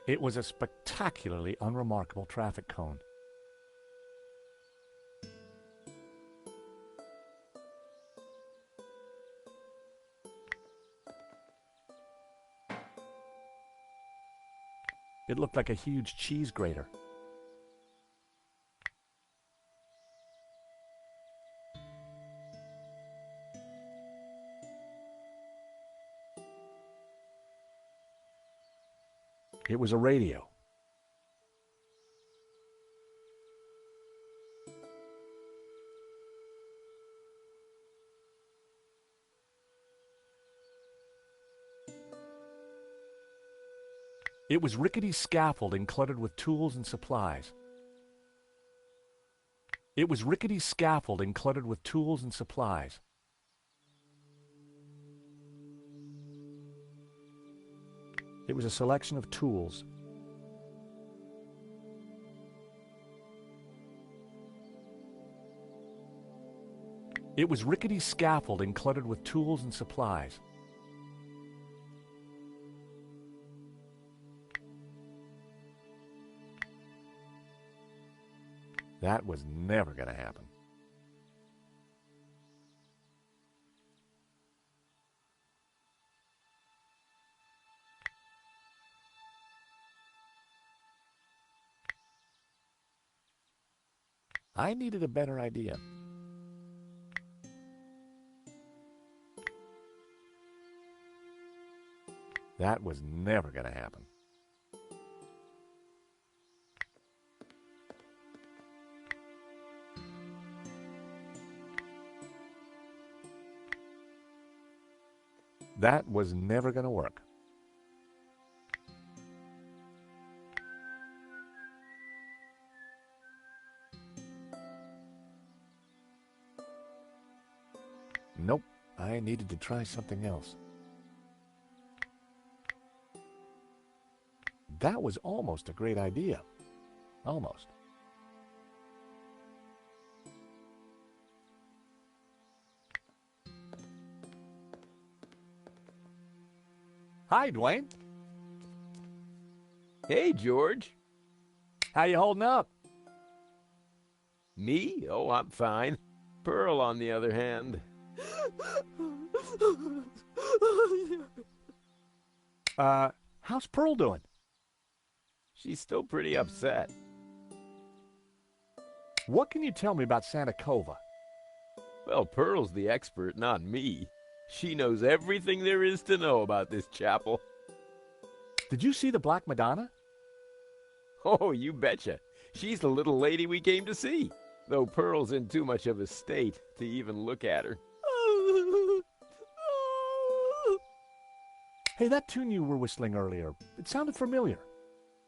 It was a spectacularly unremarkable traffic cone. It looked like a huge cheese grater. It was a radio. It was rickety scaffolding cluttered with tools and supplies. It was rickety scaffolding cluttered with tools and supplies. It was a selection of tools. It was rickety scaffolding cluttered with tools and supplies. That was never going to happen. I needed a better idea. That was never going to happen. That was never going to work. Nope, I needed to try something else. That was almost a great idea. Almost. Hi, Dwayne. Hey, George. How you holding up? Me? Oh, I'm fine. Pearl, on the other hand. How's Pearl doing? She's still pretty upset. What can you tell me about Santa Cova? Well, Pearl's the expert, not me. She knows everything there is to know about this chapel. Did you see the Black Madonna? Oh, you betcha. She's the little lady we came to see, though Pearl's in too much of a state to even look at her. Hey, that tune you were whistling earlier, it sounded familiar.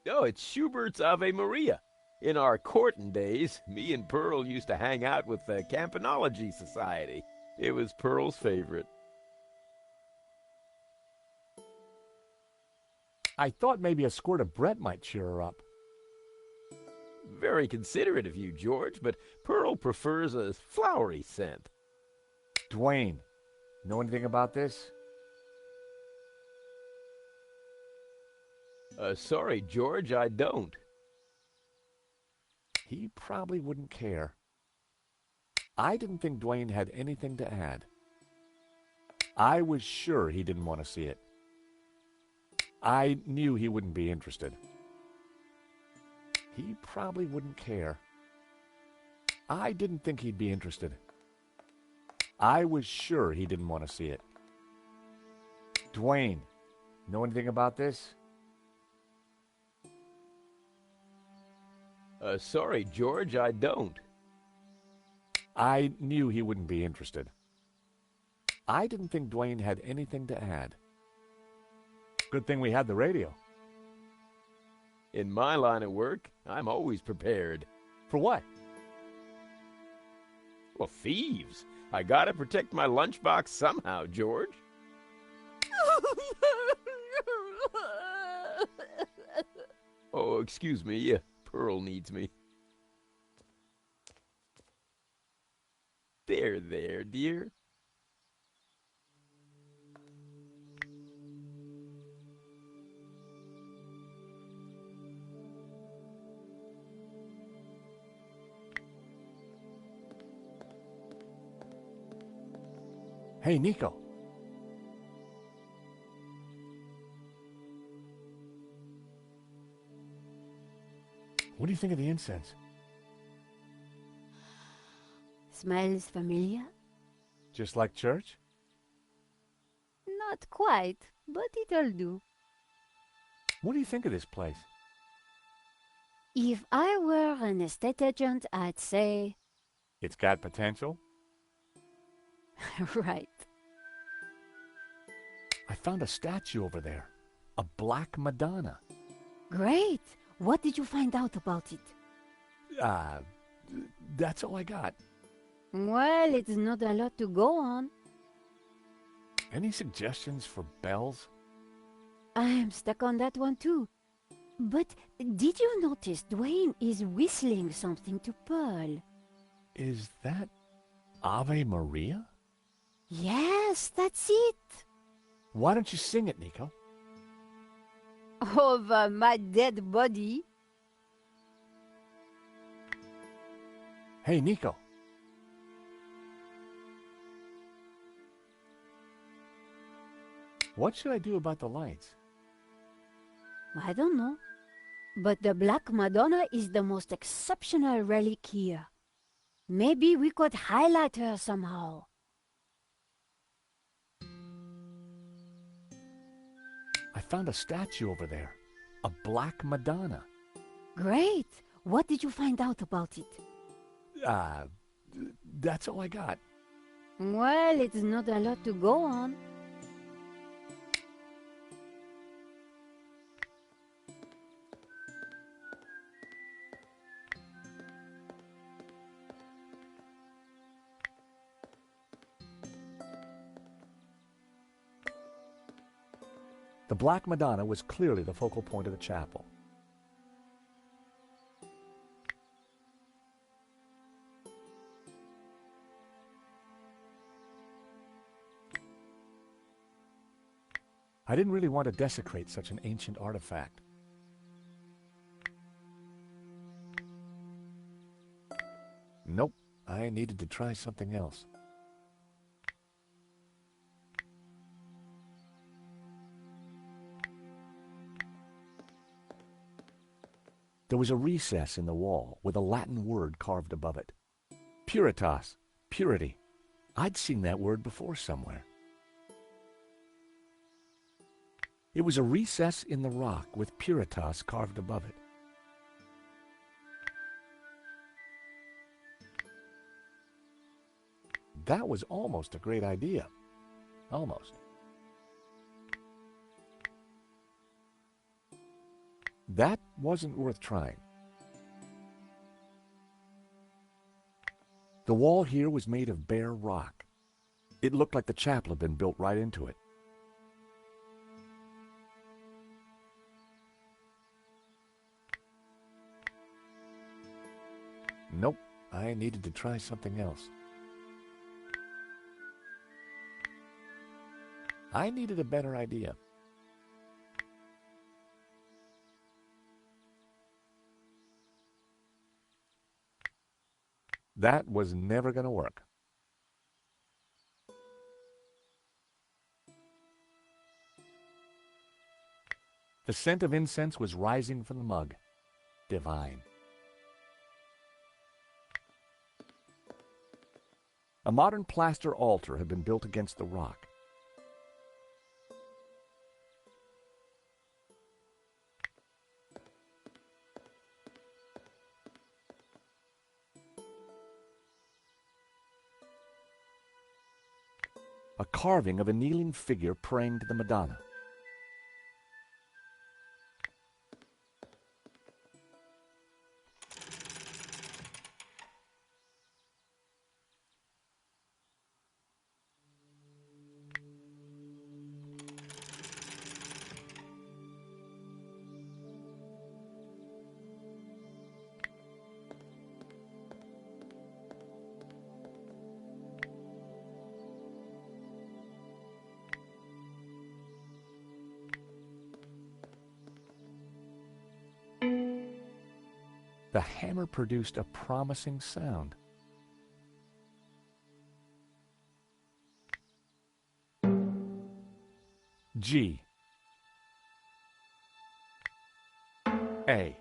Oh, it's Schubert's Ave Maria. In our courting days, me and Pearl used to hang out with the Campanology Society. It was Pearl's favorite. I thought maybe a squirt of Brett might cheer her up. Very considerate of you, George, but Pearl prefers a flowery scent. Dwayne, know anything about this? Sorry, George, I don't. He probably wouldn't care. I didn't think Dwayne had anything to add. I was sure he didn't want to see it. I knew he wouldn't be interested. He probably wouldn't care. I didn't think he'd be interested. I was sure he didn't want to see it. Dwayne, know anything about this? Sorry, George, I don't. I knew he wouldn't be interested. I didn't think Dwayne had anything to add. Good thing we had the radio. In my line of work, I'm always prepared. For what? Well, thieves. I gotta protect my lunchbox somehow, George. Oh, excuse me. Pearl needs me. There, dear. Hey, Nico. What do you think of the incense? Smells familiar? Just like church? Not quite, but it'll do. What do you think of this place? If I were an estate agent, I'd say... It's got potential? Right. I found a statue over there. A black Madonna. Great! What did you find out about it? That's all I got. Well, it's not a lot to go on. Any suggestions for bells? I'm stuck on that one too. But did you notice Dwayne is whistling something to Pearl? Is that Ave Maria? Yes, that's it. Why don't you sing it, Nico? Over my dead body. Hey, Nico. What should I do about the lights? I don't know. But the Black Madonna is the most exceptional relic here. Maybe we could highlight her somehow. I found a statue over there. A black Madonna. Great! What did you find out about it? That's all I got. Well, it's not a lot to go on. The Black Madonna was clearly the focal point of the chapel. I didn't really want to desecrate such an ancient artifact. Nope, I needed to try something else. There was a recess in the wall with a Latin word carved above it. Puritas, purity. I'd seen that word before somewhere. It was a recess in the rock with Puritas carved above it. That was almost a great idea. Almost. That wasn't worth trying. The wall here was made of bare rock. It looked like the chapel had been built right into it. Nope, I needed to try something else. I needed a better idea. That was never going to work. The scent of incense was rising from the mug. Divine. A modern plaster altar had been built against the rock. A carving of a kneeling figure praying to the Madonna. The hammer produced a promising sound. G. A.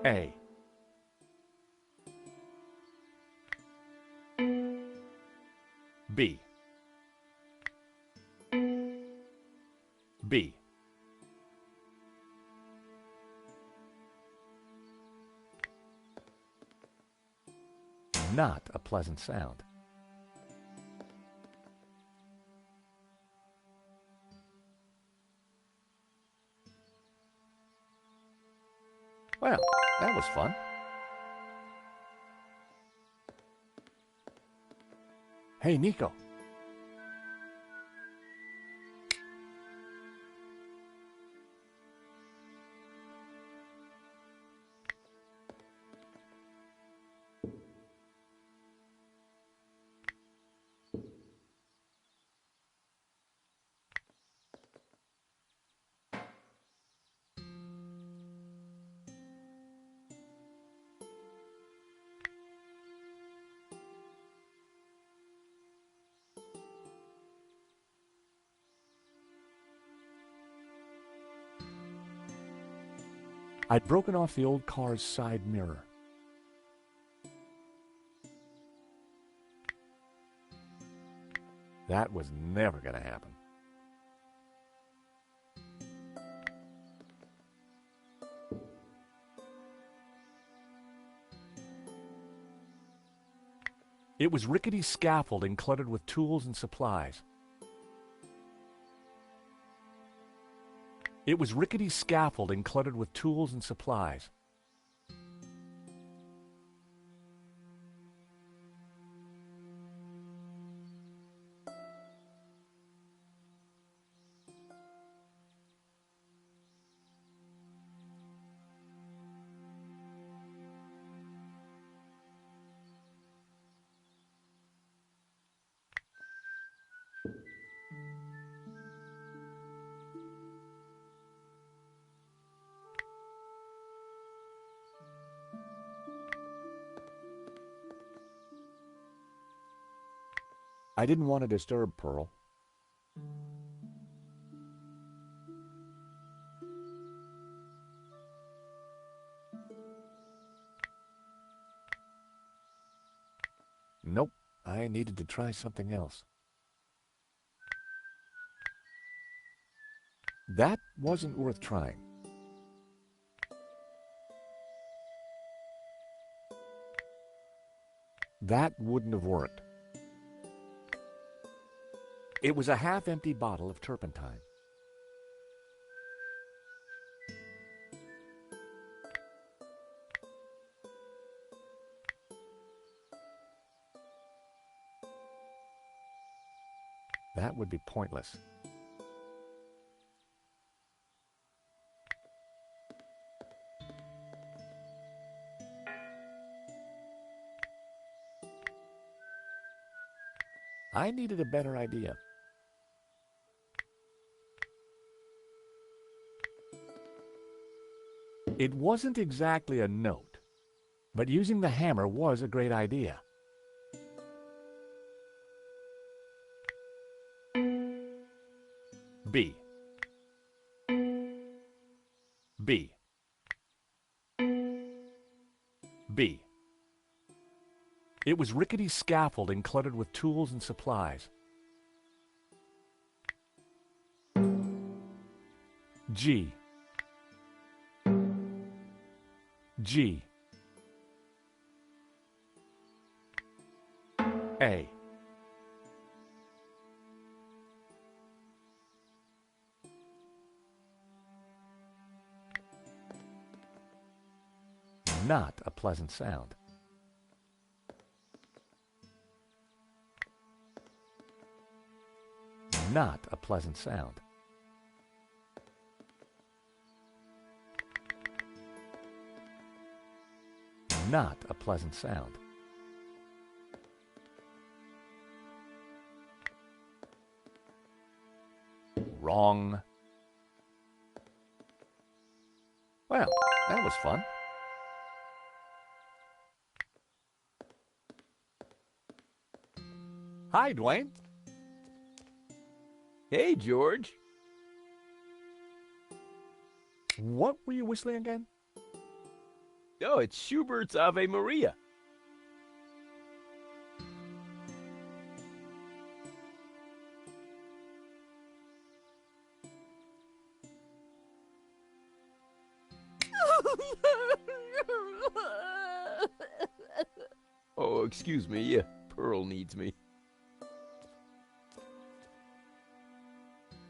A. B. B. Not a pleasant sound. Well, that was fun. Hey, Nico. I'd broken off the old car's side mirror. That was never going to happen. It was rickety scaffolding cluttered with tools and supplies. It was rickety scaffolding cluttered with tools and supplies. I didn't want to disturb Pearl. Nope, I needed to try something else. That wasn't worth trying. That wouldn't have worked. It was a half-empty bottle of turpentine. That would be pointless. I needed a better idea. It wasn't exactly a note, but using the hammer was a great idea. B. B. B. It was rickety scaffolding cluttered with tools and supplies. G. G. A. Not a pleasant sound. Not a pleasant sound. Not a pleasant sound. Wrong. Well, that was fun. Hi, Dwayne. Hey, George. What were you whistling again? Oh, it's Schubert's Ave Maria. Oh, excuse me. Pearl needs me.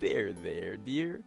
There, dear.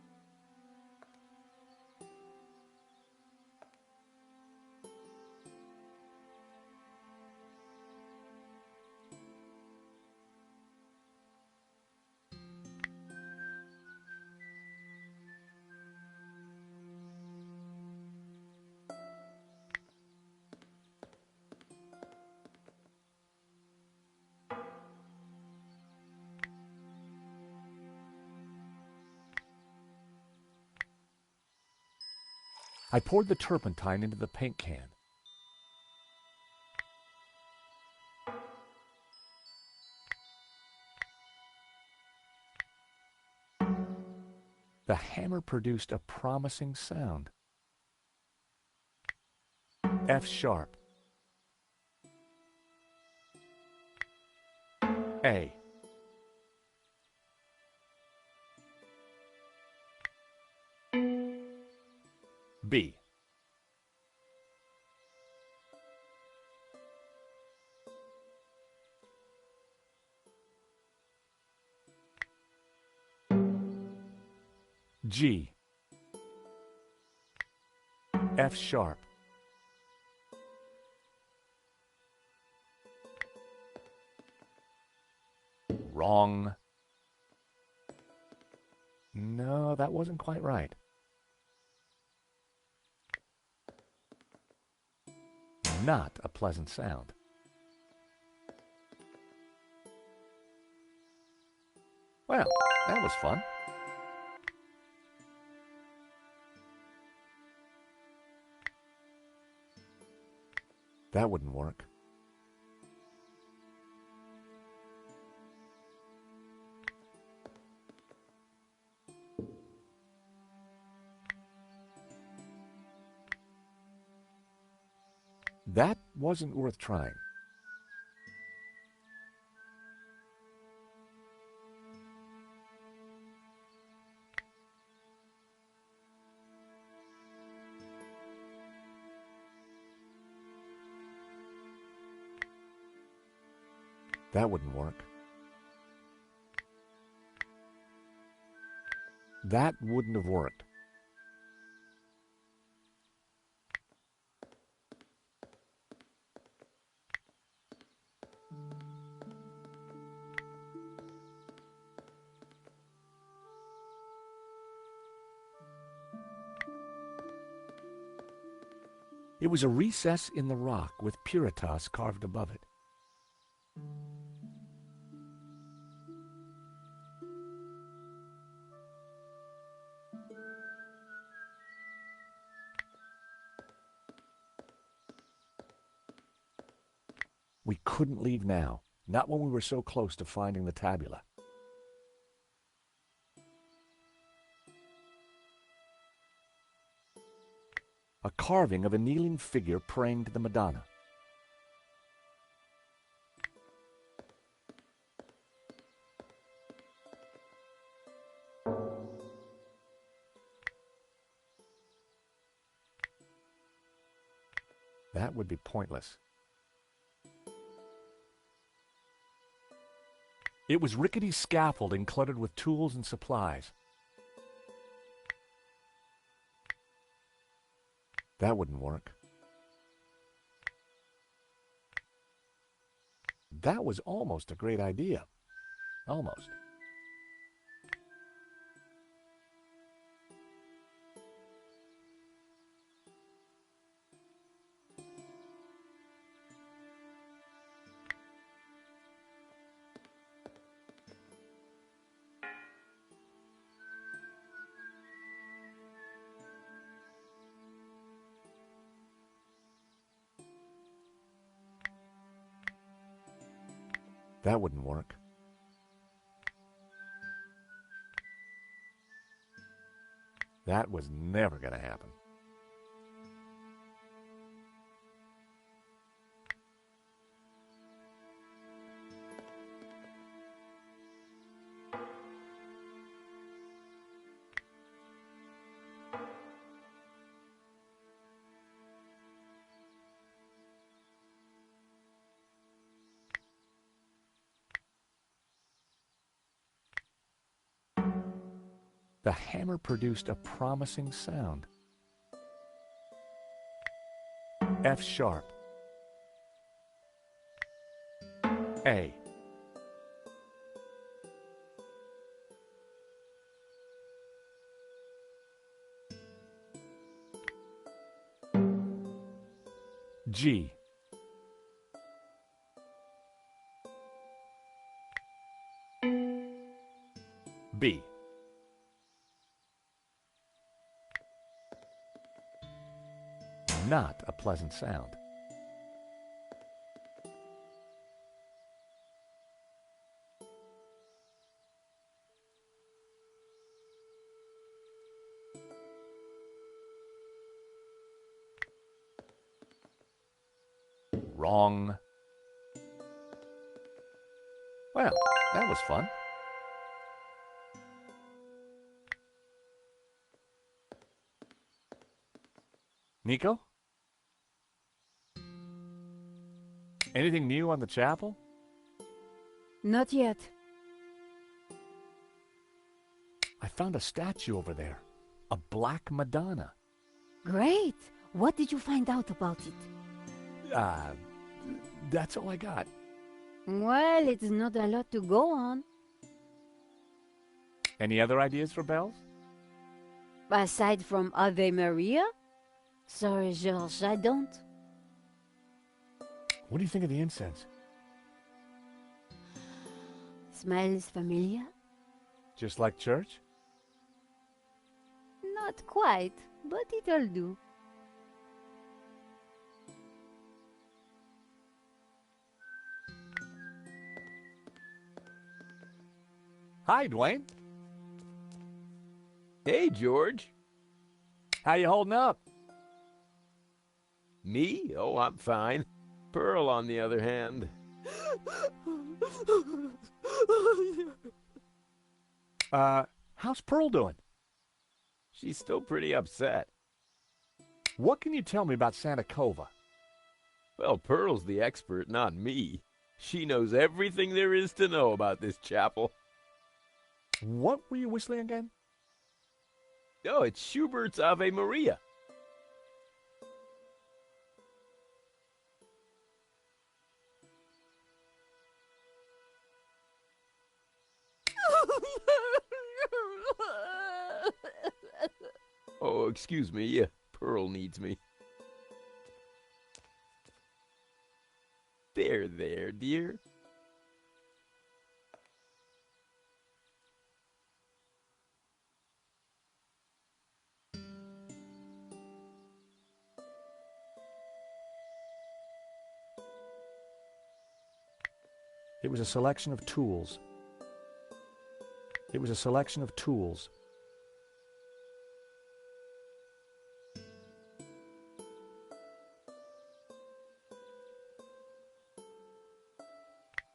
I poured the turpentine into the paint can. The hammer produced a promising sound. F sharp. A. B. G. F sharp. Wrong. No, that wasn't quite right. Not a pleasant sound. Well, that was fun. That wouldn't work. That wasn't worth trying. That wouldn't work. That wouldn't have worked. It was a recess in the rock with Puritas carved above it. We couldn't leave now, not when we were so close to finding the tabula. A carving of a kneeling figure praying to the Madonna. That would be pointless. It was rickety scaffolding cluttered with tools and supplies. That wouldn't work. That was almost a great idea. Almost. That wouldn't work. That was never going to happen. The hammer produced a promising sound. F sharp. A. G. B. Not a pleasant sound. Wrong. Well, that was fun. Nico? Anything new on the chapel? Not yet. I found a statue over there. A black Madonna. Great! What did you find out about it? That's all I got. Well, it's not a lot to go on. Any other ideas for bells? Aside from Ave Maria? Sorry, George, I don't. What do you think of the incense? Smells familiar? Just like church? Not quite, but it'll do. Hi, Dwayne. Hey, George. How you holding up? Me? Oh, I'm fine. Pearl, on the other hand. How's Pearl doing? She's still pretty upset. What can you tell me about Santa Cova? Well, Pearl's the expert, not me. She knows everything there is to know about this chapel. What were you whistling again? Oh, it's Schubert's Ave Maria. Oh, excuse me. Pearl needs me. There, dear. It was a selection of tools. It was a selection of tools.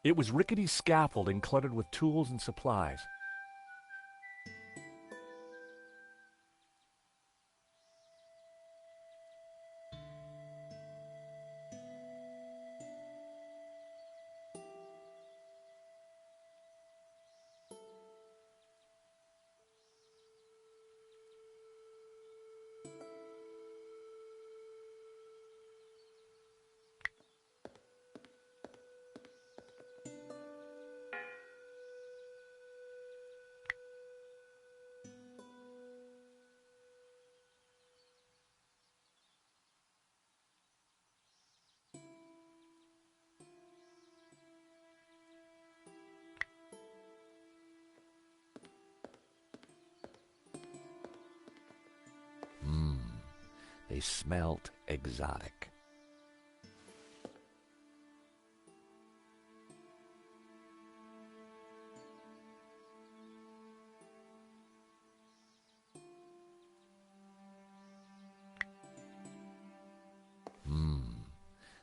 It was rickety scaffolding cluttered with tools and supplies. They smelt exotic.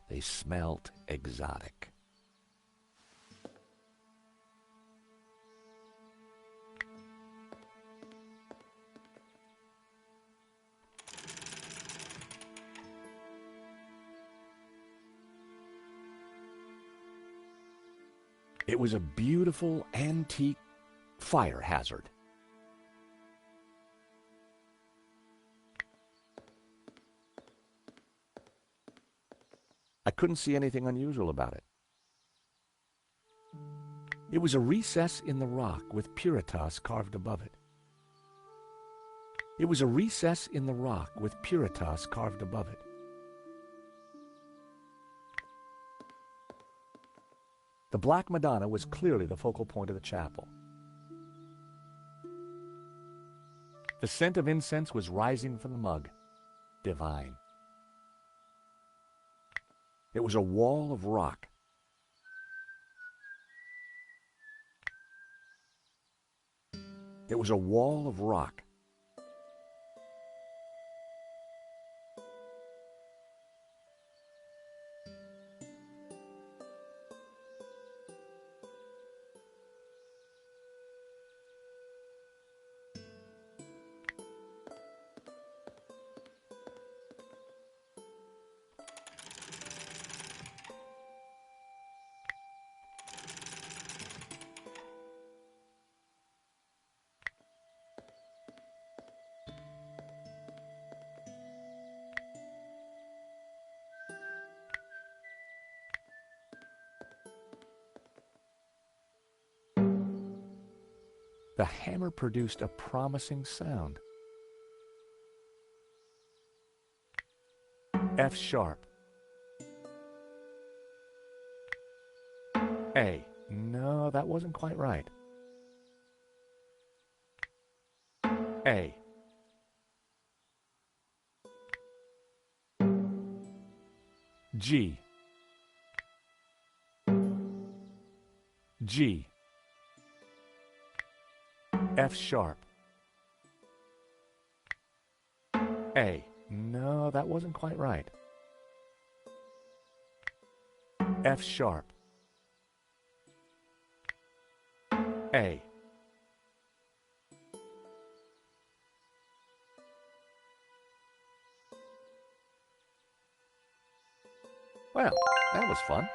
They smelt exotic. It was a beautiful antique fire hazard. I couldn't see anything unusual about it. It was a recess in the rock with Puritas carved above it. It was a recess in the rock with Puritas carved above it. The Black Madonna was clearly the focal point of the chapel. The scent of incense was rising from the mug. Divine. It was a wall of rock. It was a wall of rock. The hammer produced a promising sound. F sharp. A. No, that wasn't quite right. A. G. G. F sharp. A. No, that wasn't quite right. F sharp. A. Well, that was fun.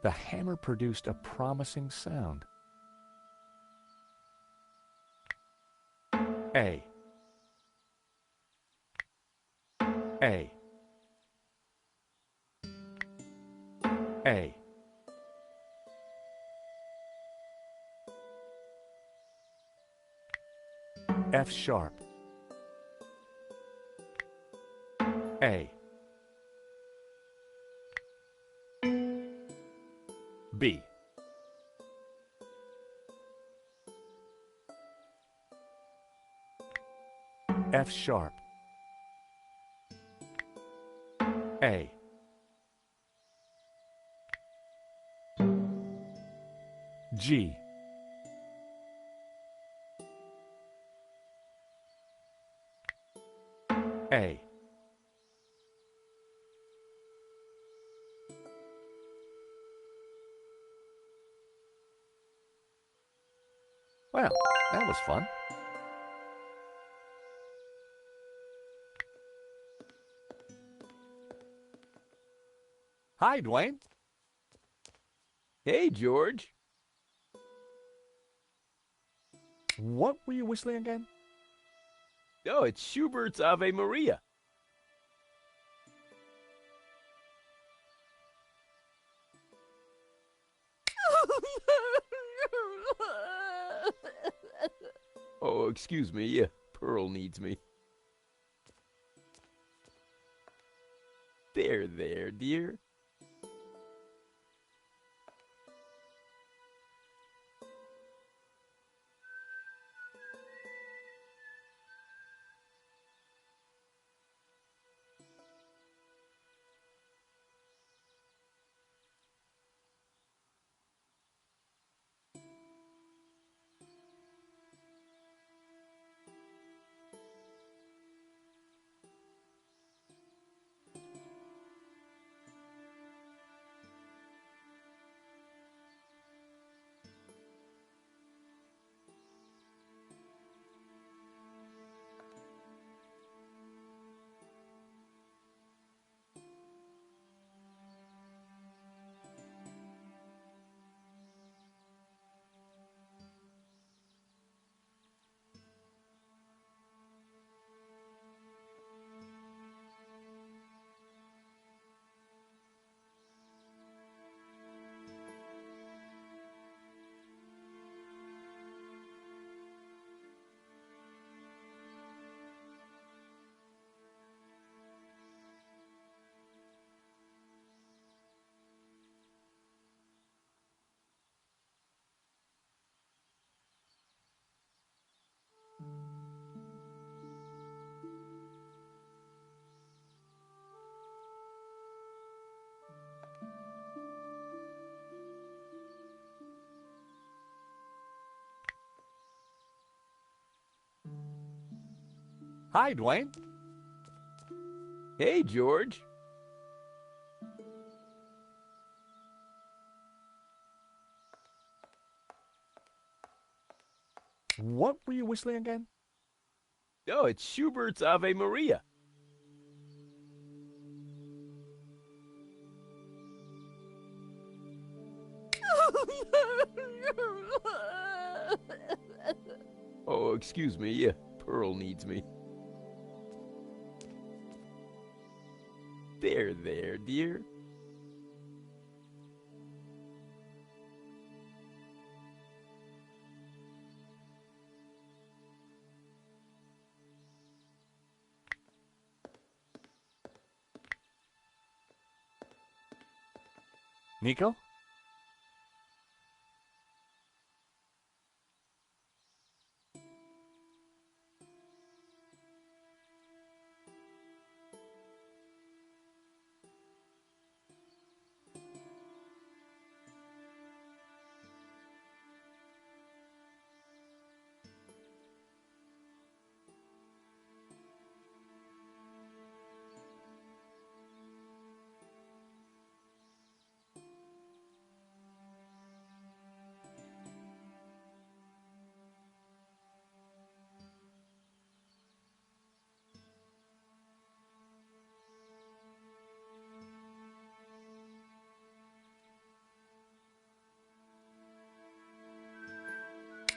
The hammer produced a promising sound. A. A. A. F sharp. A. B. F sharp. A. G. A. Well, that was fun. Hi, Dwayne. Hey, George. What were you whistling again? Oh, it's Schubert's Ave Maria. Oh, excuse me. Pearl needs me. There, dear. Hi, Dwayne. Hey, George. What were you whistling again? Oh, it's Schubert's Ave Maria. Oh, excuse me. Pearl needs me. There, dear. Nico?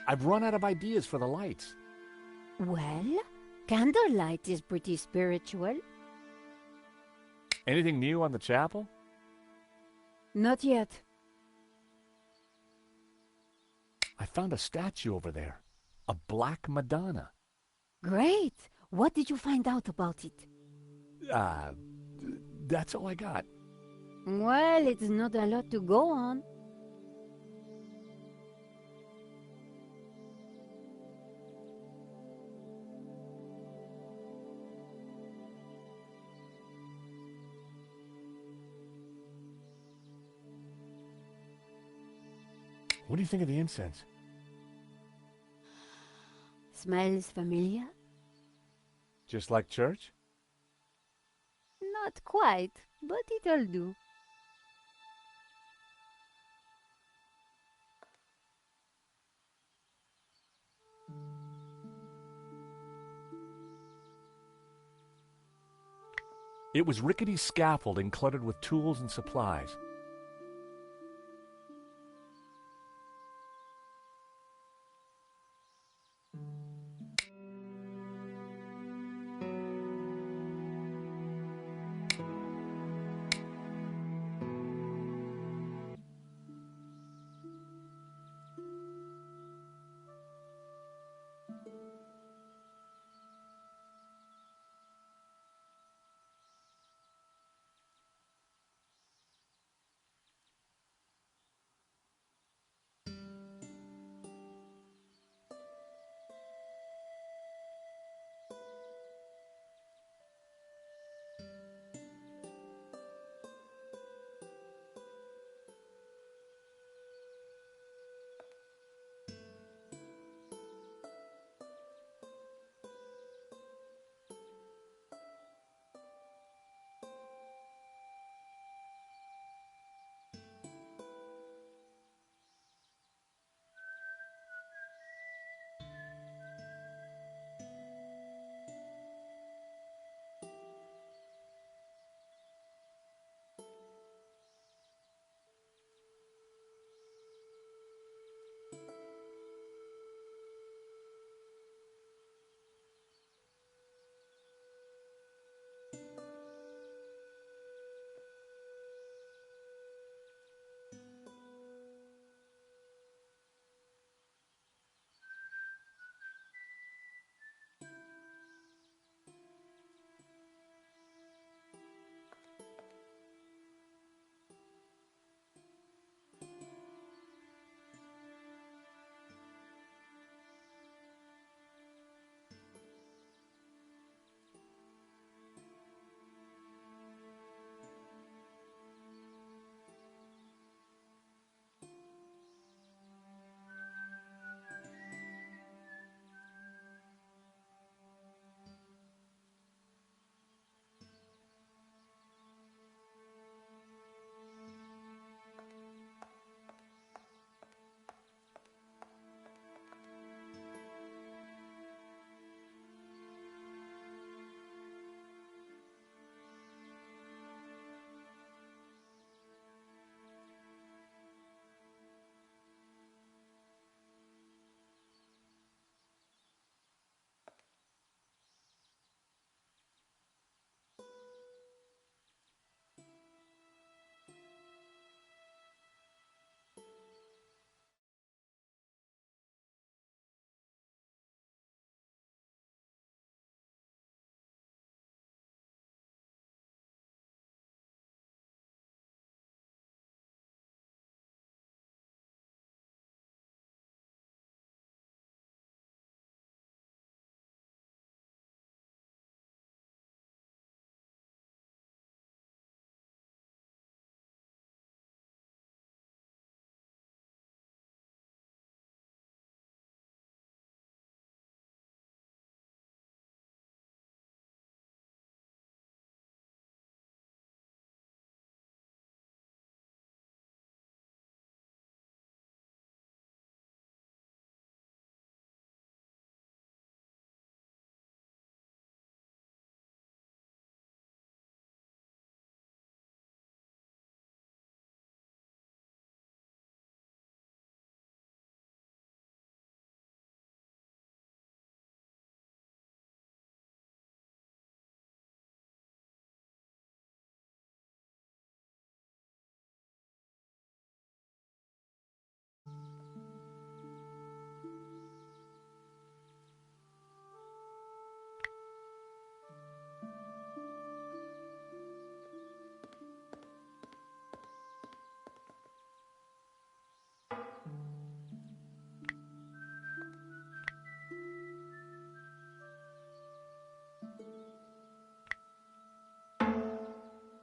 I've run out of ideas for the lights. Well, candlelight is pretty spiritual. Anything new on the chapel? Not yet. I found a statue over there. A black Madonna. Great! What did you find out about it? That's all I got. Well, it's not a lot to go on. What do you think of the incense? Smells familiar? Just like church? Not quite, but it'll do. It was rickety scaffolding cluttered with tools and supplies.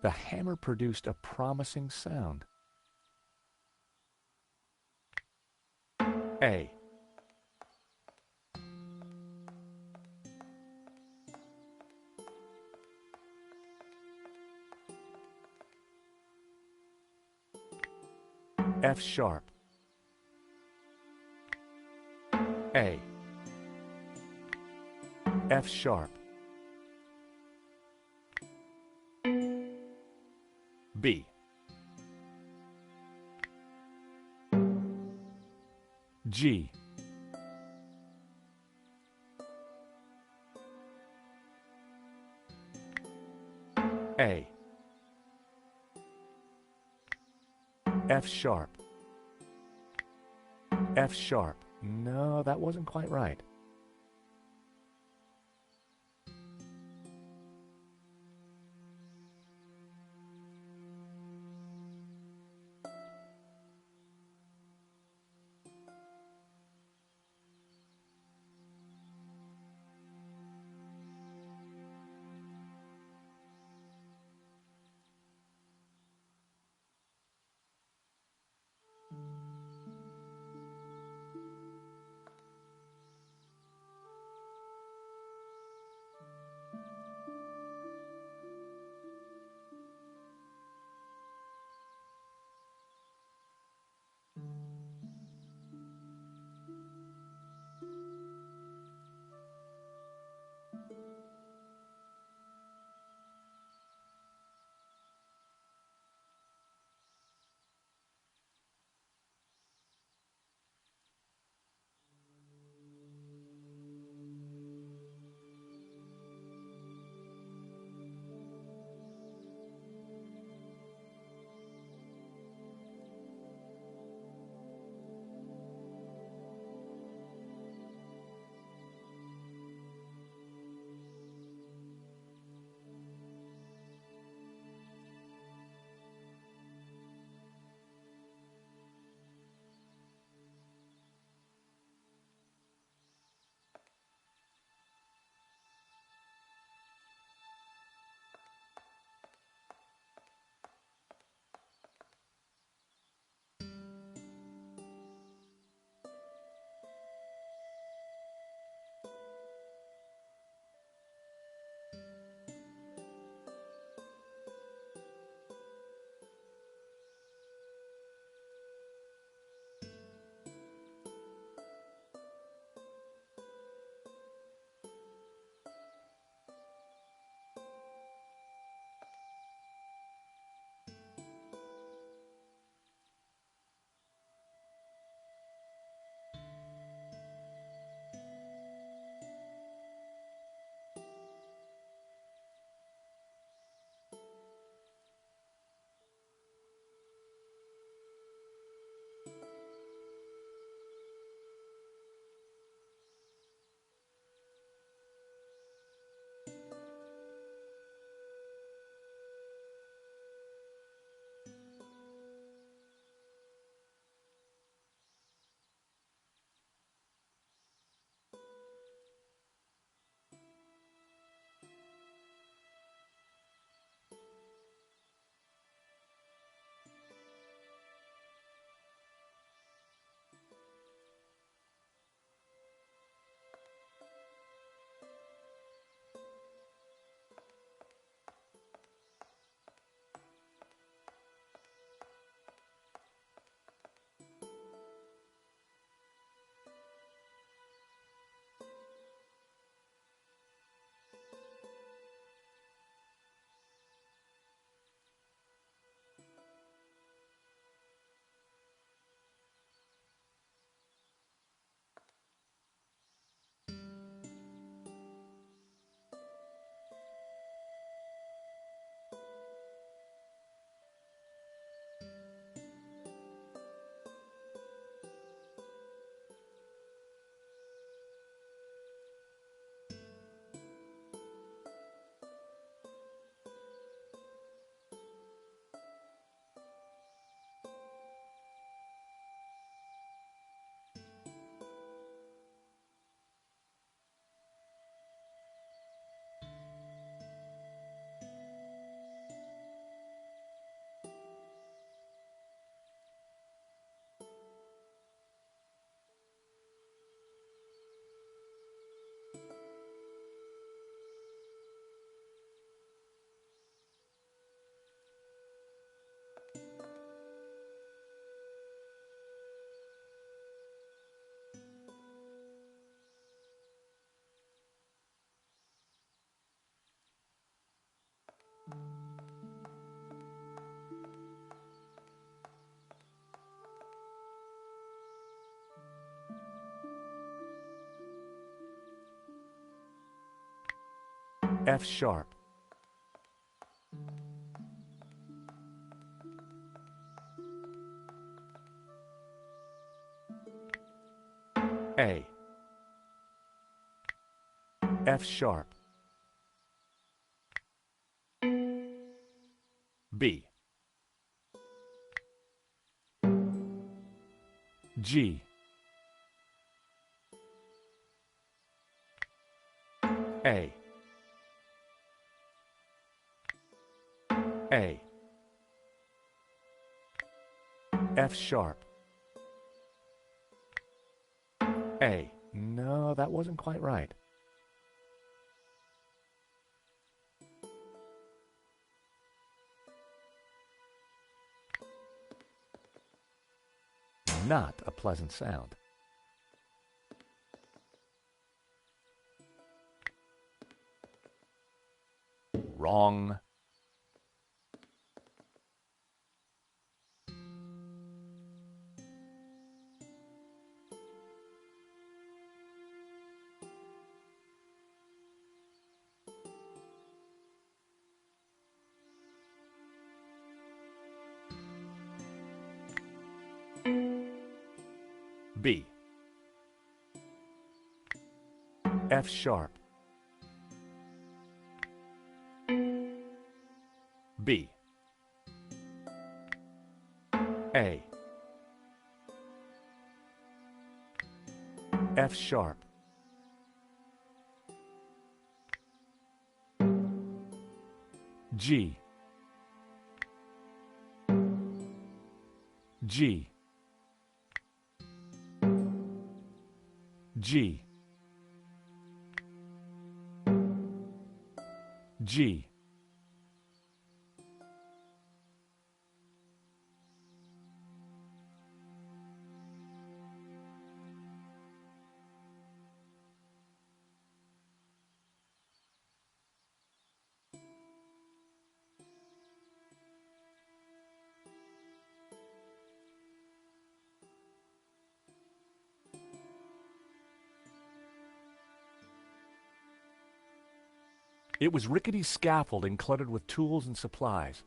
The hammer produced a promising sound. A. F sharp. A. F sharp. B. G. A. F sharp. F sharp. No, that wasn't quite right. F sharp. A. F sharp. B. G. A. A. F sharp. A. No, that wasn't quite right. Not a pleasant sound. Wrong. B. F sharp. B. A. F sharp. G. G. G. G. It was rickety scaffolding cluttered with tools and supplies.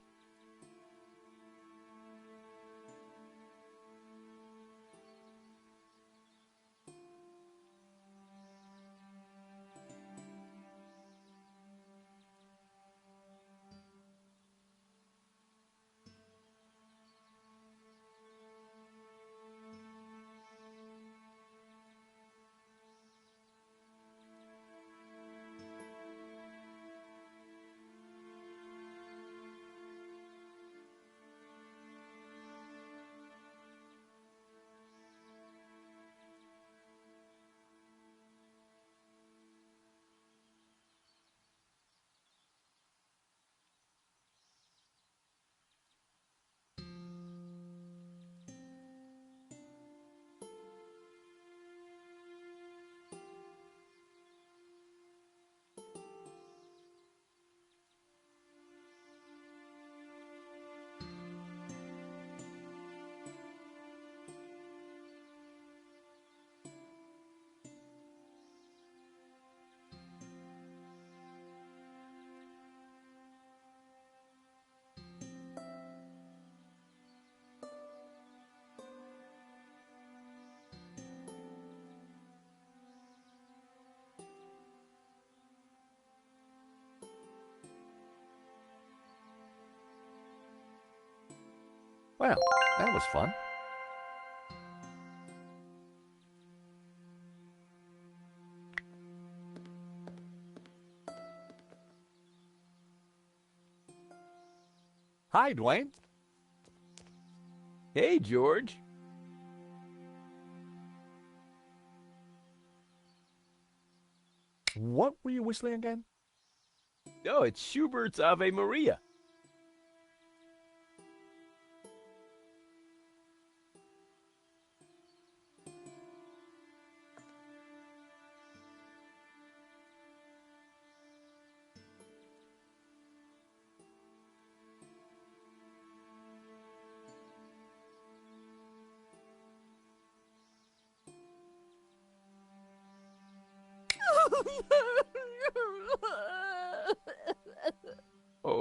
Well, that was fun. Hi, Dwayne. Hey, George. What were you whistling again? Oh, it's Schubert's Ave Maria.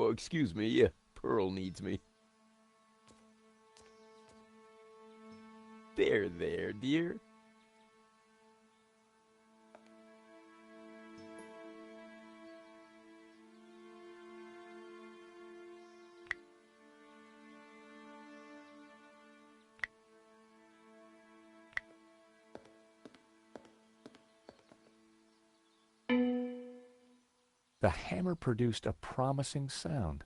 Oh, excuse me. Pearl needs me. There, dear. The hammer produced a promising sound.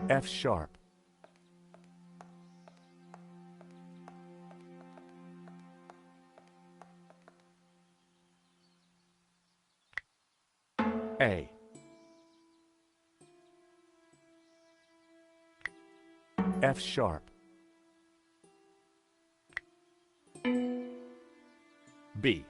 F sharp. A. F sharp. B.